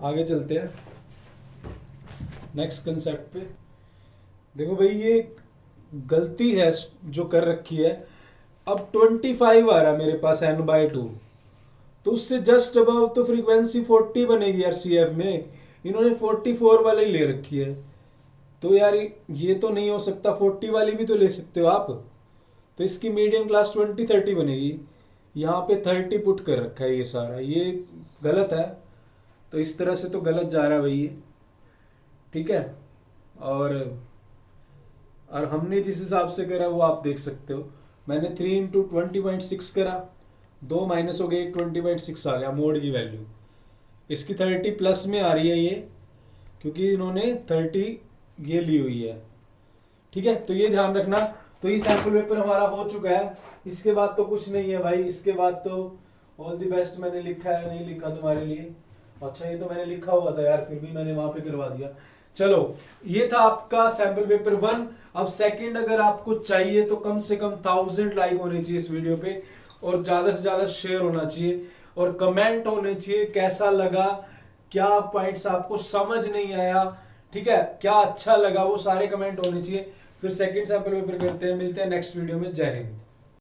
आगे चलते हैं नेक्स्ट कंसेप्ट पे। देखो भाई, ये गलती है जो कर रखी है। अब 25 आ रहा है मेरे पास n/2, तो उससे जस्ट अबव तो फ्रीक्वेंसी 40 बनेगी यार। CF में इन्होंने 44 वाली ले रखी है, तो यार ये तो नहीं हो सकता। 40 वाली भी तो ले सकते हो आप। तो इसकी मीडियम क्लास 20-30 बनेगी। यहाँ पे 30 पुट कर रखा है, ये सारा ये गलत है। तो इस तरह से तो गलत जा रहा है भाई ये। ठीक है, और हमने जिस हिसाब से करा वो आप देख सकते हो। मैंने 3 × 20.6 करा, 2 माइनस हो गए, 20.6 आ गया मोड की वैल्यू। इसकी 30 प्लस में आ रही है ये, क्योंकि इन्होंने 30 ये ली हुई है। ठीक है, तो ये ध्यान रखना। तो ये सैंपल पेपर हमारा हो चुका है। इसके बाद तो कुछ नहीं है भाई। इसके बाद तो ऑल द बेस्ट मैंने लिखा है, नहीं लिखा तुम्हारे लिए। अच्छा, ये तो मैंने लिखा हुआ था यार, फिर भी मैंने वहां पे करवा दिया। चलो, ये था आपका सैंपल पेपर 1। अब सेकंड अगर आपको चाहिए तो कम से कम 1000 लाइक होने चाहिए इस वीडियो पे, और ज्यादा से ज्यादा शेयर होना चाहिए, और कमेंट होने चाहिए कैसा लगा, क्या पॉइंट्स आपको समझ नहीं आया, ठीक है, क्या अच्छा लगा, वो सारे कमेंट होने चाहिए। फिर सेकंड सैंपल पेपर करते हैं। मिलते हैं नेक्स्ट वीडियो में। जय हिंद।